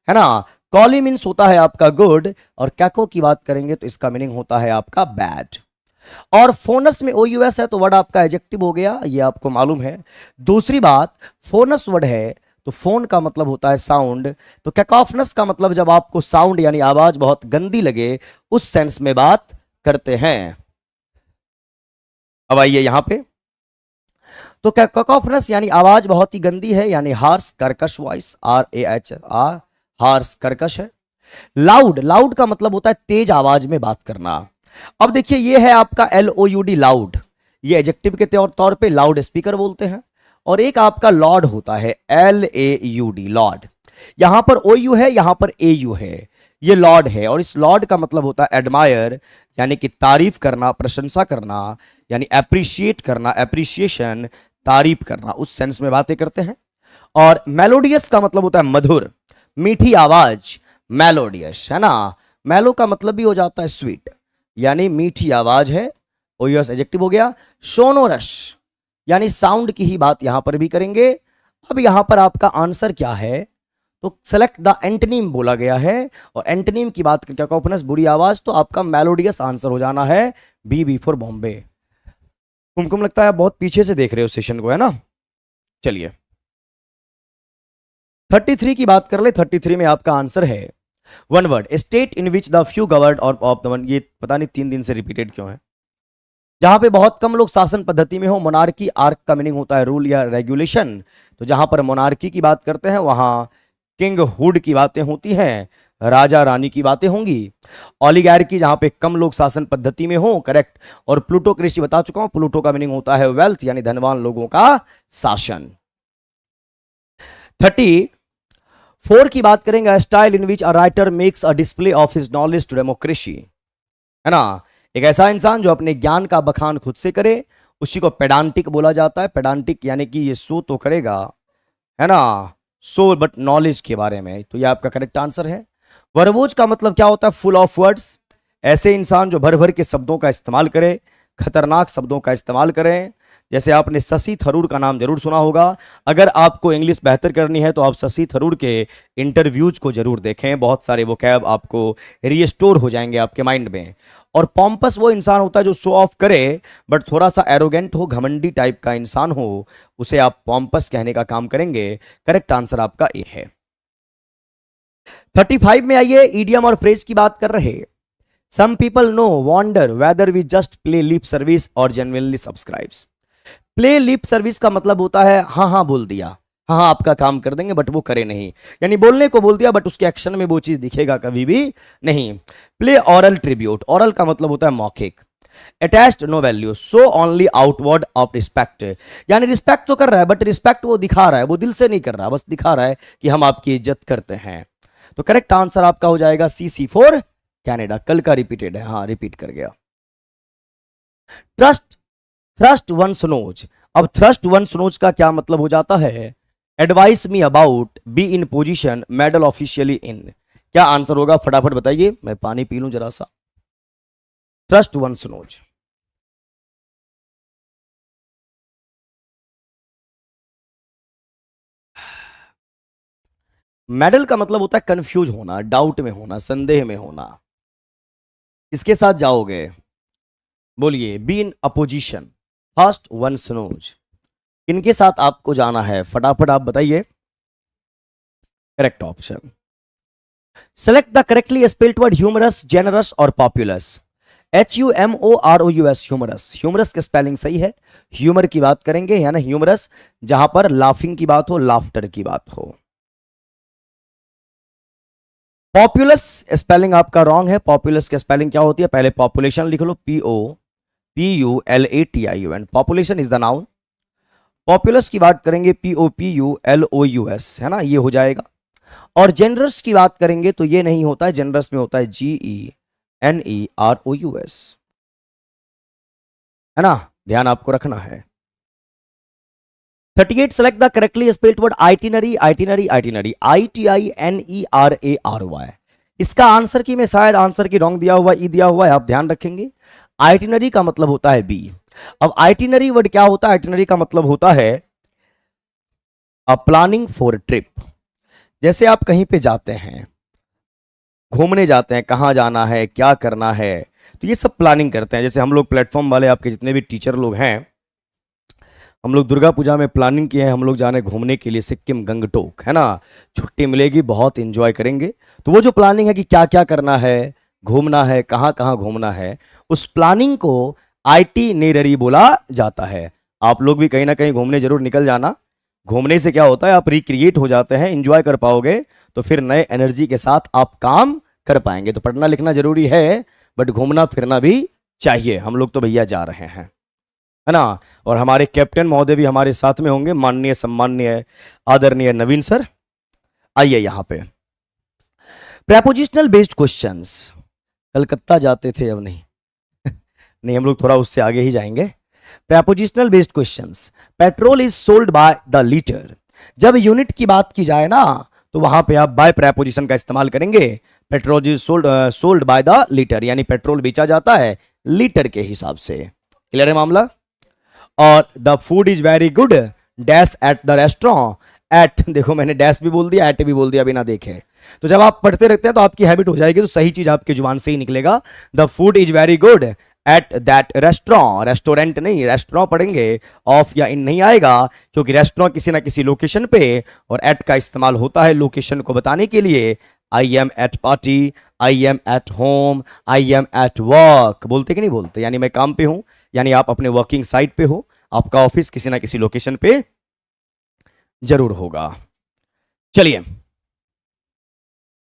है ना। कॉली मीन्स होता है आपका गुड, और कैको की बात करेंगे तो इसका मीनिंग होता है आपका बैड। और फोनस में OUS है तो वर्ड आपका एडजेक्टिव हो गया, ये आपको मालूम है। दूसरी बात, फोनस वर्ड है तो फोन का मतलब होता है साउंड, तो कैकोफनस का मतलब जब आपको साउंड यानी आवाज बहुत गंदी लगे, उस सेंस में बात करते हैं। अब आइए यहां पे, तो कैकोफनस यानी आवाज बहुत ही गंदी है, यानी हार्स, कर्कश वॉइस, RAH, हार्स, कर्कश है। लाउड, लाउड का मतलब होता है तेज आवाज में बात करना। अब देखिए ये है आपका LOUD, लाउड, ये एडजेक्टिव के तौर पे लाउड स्पीकर बोलते हैं। और एक आपका लॉर्ड होता है LAUD, लॉर्ड। यहां पर OU है, यहां पर AU है, ये लॉर्ड है, और इस लॉर्ड का मतलब होता है एडमायर, यानी कि तारीफ करना, प्रशंसा करना, यानी अप्रिशिएट करना, एप्रिसिएशन, तारीफ करना, उस सेंस में बातें करते हैं। और मेलोडियस का मतलब होता है मधुर, मीठी आवाज, मेलोडियस, है ना। मेलो का मतलब भी हो जाता है स्वीट, यानी मीठी आवाज है, OUS एडजेक्टिव हो गया। सोनोरस यानी साउंड की ही बात यहां पर भी करेंगे। अब यहां पर आपका आंसर क्या है, तो सेलेक्ट द एंटोनिम बोला गया है, और एंटोनिम की बात करके कैकोफनस बुरी आवाज, तो आपका मेलोडियस आंसर हो जाना है बी फॉर बॉम्बे। तुमको लगता है आप बहुत पीछे से देख रहे हो सेशन को, है ना। चलिए 33 की बात कर ले। 33 में आपका आंसर है one word, state in which the few governed और ऑफ द वन। ये पता नहीं 3 दिन से रिपीटेड क्यों है। जहां पे बहुत कम लोग शासन पद्धति में हो, मोनार्की, आर्क का मीनिंग होता है रूल या रेगुलेशन, तो जहां पर मोनार्की की बात करते हैं वहां किंग हुड की बातें होती हैं, राजा रानी की बातें होंगी। ओलिगार्की जहां पे कम लोग शासन पद्धति में हो, करेक्ट। और प्लूटोक्रेसी बता चुका हूं, प्लूटो का मीनिंग होता है वेल्थ, यानी धनवान लोगों का शासन। 34 की बात करेंगे, style in which a writer makes a display of his knowledge to democracy, है ना। एक ऐसा इंसान जो अपने ज्ञान का बखान खुद से करे, उसी को पेडांटिक बोला जाता है। पेडांटिक यानी कि ये सो तो करेगा, है ना, सो बट नॉलेज के बारे में, तो ये आपका करेक्ट आंसर है। वर्बोज का मतलब क्या होता है, फुल ऑफ वर्ड्स, ऐसे इंसान जो भर भर के शब्दों का इस्तेमाल करे, खतरनाक शब्दों का इस्तेमाल करें। जैसे आपने शशि थरूर का नाम जरूर सुना होगा। अगर आपको इंग्लिश बेहतर करनी है तो आप शशि थरूर के इंटरव्यूज को जरूर देखें, बहुत सारे वोकैब आपको रीस्टोर हो जाएंगे आपके माइंड में। और पॉम्पस वो इंसान होता है जो शो ऑफ करे बट थोड़ा सा एरोगेंट हो, घमंडी टाइप का इंसान हो, उसे आप पॉम्पस कहने का काम करेंगे। करेक्ट आंसर आपका ए है। 35 में आइए, ईडियम और फ्रेज की बात कर रहे। Some people no wonder whether we just play lip service और genuinely subscribes. Play lip service का मतलब होता है हाँ हाँ बोल दिया, हाँ हाँ आपका काम कर देंगे बट वो करे नहीं, यानी बोलने को बोल दिया बट उसके एक्शन में वो चीज दिखेगा कभी भी नहीं। प्ले ऑरल ट्रिब्यूट, ऑरल का मतलब होता है मौखिक। Attached no value, so only outward of respect, यानी रिस्पेक्ट तो कर रहा है बट रिस्पेक्ट वो दिखा रहा है, वो दिल से नहीं कर रहा, बस दिखा रहा है कि हम आपकी इज्जत करते हैं। तो करेक्ट आंसर आपका हो जाएगा C4 कनाडा। कल का रिपीटेड है, हाँ रिपीट कर गया। Trust, thrust once nose. अब थ्रस्ट वंस नोज का क्या मतलब हो जाता है, advice me about, be in position, medal officially in. क्या आंसर होगा फटाफट बताइए, मैं पानी पी लूं जरा सा। ट्रस्ट वंस नोज, मेडल का मतलब होता है कंफ्यूज होना, डाउट में होना, संदेह में होना। इसके साथ जाओगे, बोलिए be in opposition, first once knows, इनके साथ आपको जाना है, फटाफट आप बताइए correct option. Select the correctly spelled word humorous, generous और पॉपुलस। HUMOROUS, humorous. ह्यूमरस की स्पेलिंग सही है, ह्यूमर की बात करेंगे या ना ह्यूमरस, जहां पर लाफिंग की बात हो, लाफ्टर की बात हो। पॉपुलस स्पेलिंग आपका रॉन्ग है। पॉपुलस की स्पेलिंग क्या होती है? पहले पॉपुलेशन लिख लो, POPULATION। Population is the noun. Populace की बात करेंगे POPULOUS, है ना, ये हो जाएगा। और जेनरस की बात करेंगे तो ये नहीं होता है, जेनरस में होता है GENEROUS, है ना, ध्यान आपको रखना है। 38, select the correctly spelled word itinerary, itinerary, itinerary, ITINERARY। इसका आंसर की में शायद आंसर की रॉन्ग दिया हुआ, ई दिया हुआ है, आप ध्यान रखेंगे। आइटिनरी का मतलब होता है बी। अब आइटिनरी वर्ड क्या होता है? आइटिनरी का मतलब होता है अ प्लानिंग फॉर ट्रिप। जैसे आप कहीं पे जाते हैं, घूमने जाते हैं, कहाँ जाना है, क्या करना है, तो ये सब प्लानिंग करते हैं। जैसे हम लोग प्लेटफॉर्म वाले आपके जितने भी टीचर लोग हैं, हम लोग दुर्गा पूजा में प्लानिंग किए हैं, हम लोग जाने घूमने के लिए सिक्किम गंगटोक, है ना, छुट्टी मिलेगी, बहुत एंजॉय करेंगे। तो वो जो प्लानिंग है कि क्या क्या करना है, घूमना है, कहाँ कहाँ घूमना है, उस प्लानिंग को आइटिनरी बोला जाता है। आप लोग भी कहीं ना कहीं घूमने जरूर निकल जाना। घूमने से क्या होता है, आप रिक्रिएट हो जाते हैं, एंजॉय कर पाओगे, तो फिर नए एनर्जी के साथ आप काम कर पाएंगे। तो पढ़ना लिखना जरूरी है, बट घूमना फिरना भी चाहिए। हम लोग तो भैया जा रहे हैं, है ना। और हमारे कैप्टन महोदय भी हमारे साथ में होंगे, माननीय सम्माननीय आदरणीय नवीन सर। आइए यहां पे प्रेपोजिशनल बेस्ड क्वेश्चंस। कलकत्ता जाते थे, अब नहीं नहीं, हम लोग थोड़ा उससे आगे ही जाएंगे। Prepositional based questions. Petrol is sold by the litre. जब यूनिट की बात की जाए ना, तो वहां पे आप बाय प्रेपोजिशन का इस्तेमाल करेंगे। Petrol is sold by the litre, यानी पेट्रोल बेचा जाता है लीटर के हिसाब से। क्लियर है मामला। और the food is very good dash at the restaurant. At, देखो मैंने डैश भी बोल दिया, एट भी बोल दिया बिना देखे। तो जब आप पढ़ते रहते हैं तो आपकी हैबिट हो जाएगी, तो सही चीज आपके जुबान से ही निकलेगा। The food is very good at that restaurant. Restaurant नहीं, रेस्टोरेंट पढ़ेंगे, ऑफ या इन नहीं आएगा, क्योंकि रेस्टोरेंट किसी ना किसी लोकेशन पे, और एट का इस्तेमाल होता है लोकेशन को बताने के लिए। I am at party, I am at home, I am at work, बोलते कि नहीं बोलते? यानी मैं काम पे हूं, यानी आप अपने वर्किंग साइट पे हो, आपका ऑफिस किसी ना किसी लोकेशन पे जरूर होगा। चलिए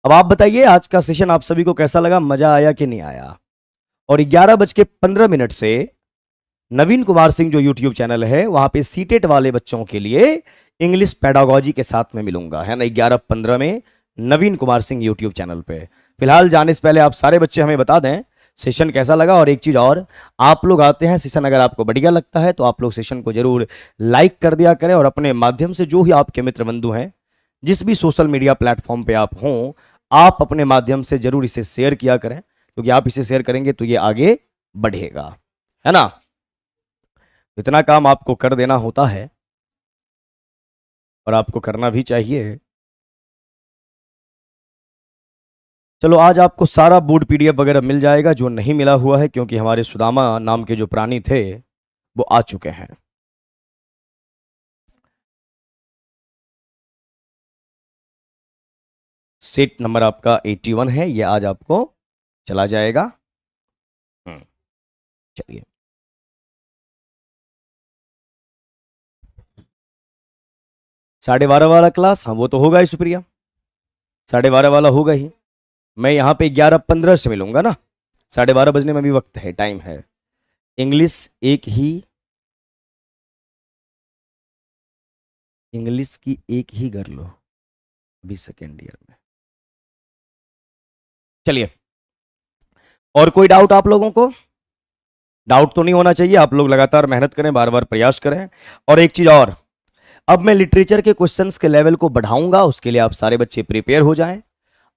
अब आप बताइए, आज का सेशन आप सभी को कैसा लगा, मजा आया कि नहीं आया? और 11:15 से नवीन कुमार सिंह जो यूट्यूब चैनल है, वहां पे सीटेट वाले बच्चों के लिए इंग्लिश पेडागोजी के साथ में मिलूंगा, है ना, 11:15 में नवीन कुमार सिंह यूट्यूब चैनल पे। फिलहाल जाने से पहले आप सारे बच्चे हमें बता दें सेशन कैसा लगा। और एक चीज और, आप लोग आते हैं सेशन, अगर आपको बढ़िया लगता है तो आप लोग सेशन को जरूर लाइक कर दिया करें, और अपने माध्यम से जो ही आपके मित्र बंधु हैं, जिस भी सोशल मीडिया प्लेटफॉर्म पे आप हों, आप अपने माध्यम से जरूर इसे शेयर किया करें, क्योंकि आप इसे शेयर करेंगे तो ये आगे बढ़ेगा, है ना। इतना काम आपको कर देना होता है, और आपको करना भी चाहिए। चलो आज आपको सारा बोर्ड PDF वगैरह मिल जाएगा, जो नहीं मिला हुआ है, क्योंकि हमारे सुदामा नाम के जो प्राणी थे वो आ चुके हैं। सीट नंबर आपका 81 है, ये आज आपको चला जाएगा। चलिए 12:30 वाला क्लास, हाँ वो तो होगा ही सुप्रिया, 12:30 वाला होगा ही। मैं यहाँ पे 11:15 से मिलूंगा ना, 12:30 बजने में भी वक्त है, टाइम है। इंग्लिश एक ही, इंग्लिश की एक ही कर लो अभी सेकेंड ईयर में। चलिए, और कोई डाउट आप लोगों को? डाउट तो नहीं होना चाहिए, आप लोग लगातार मेहनत करें, बार बार प्रयास करें। और एक चीज और, अब मैं लिटरेचर के क्वेश्चंस के लेवल को बढ़ाऊंगा, उसके लिए आप सारे बच्चे प्रिपेयर हो जाएं।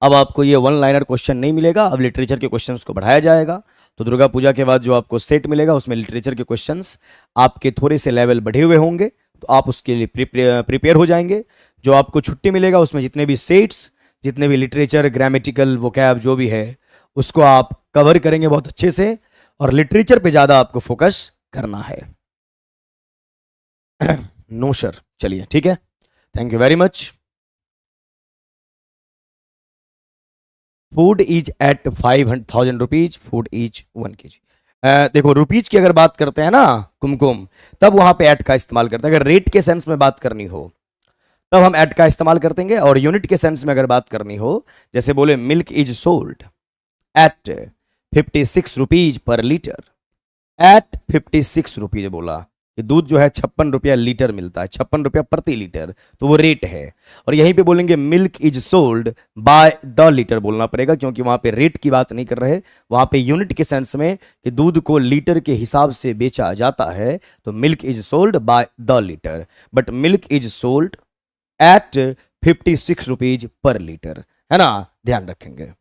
अब आपको ये वन लाइनर क्वेश्चन नहीं मिलेगा, अब लिटरेचर के क्वेश्चंस को बढ़ाया जाएगा। तो दुर्गा पूजा के बाद जो आपको सेट मिलेगा, उसमें लिटरेचर के क्वेश्चंस आपके थोड़े से लेवल बढ़े हुए होंगे, तो आप उसके लिए प्रिपेयर हो जाएंगे। जो आपको छुट्टी मिलेगा, उसमें जितने भी सेट्स, जितने भी लिटरेचर, ग्रामेटिकल वोकैब जो भी है, उसको आप कवर करेंगे बहुत अच्छे से, और लिटरेचर पे ज़्यादा आपको फोकस करना है। नो सर, चलिए ठीक है, thank you very much. Food is at 500,000 rupees, food is 1 kg। देखो रुपीज की अगर बात करते हैं ना कुमकुम, तब वहां पे एट का इस्तेमाल करते हैं। अगर रेट के सेंस में बात करनी हो तब हम एट का इस्तेमाल करतेंगे, और यूनिट के सेंस में अगर बात करनी हो, जैसे बोले milk is sold at 56 rupees per litre, at 56 rupees बोला कि दूध जो है 56 रुपया लीटर मिलता है, 56 रुपया प्रति लीटर, तो वो रेट है। और यहीं पे बोलेंगे milk is sold by the litre बोलना पड़ेगा, क्योंकि वहां पे रेट की बात नहीं कर रहे, वहां पे यूनिट के सेंस में कि दूध को लीटर के हिसाब से बेचा जाता है, तो milk is sold by the litre, but milk is sold at 56 rupees per litre, है ना, ध्यान रखेंगे।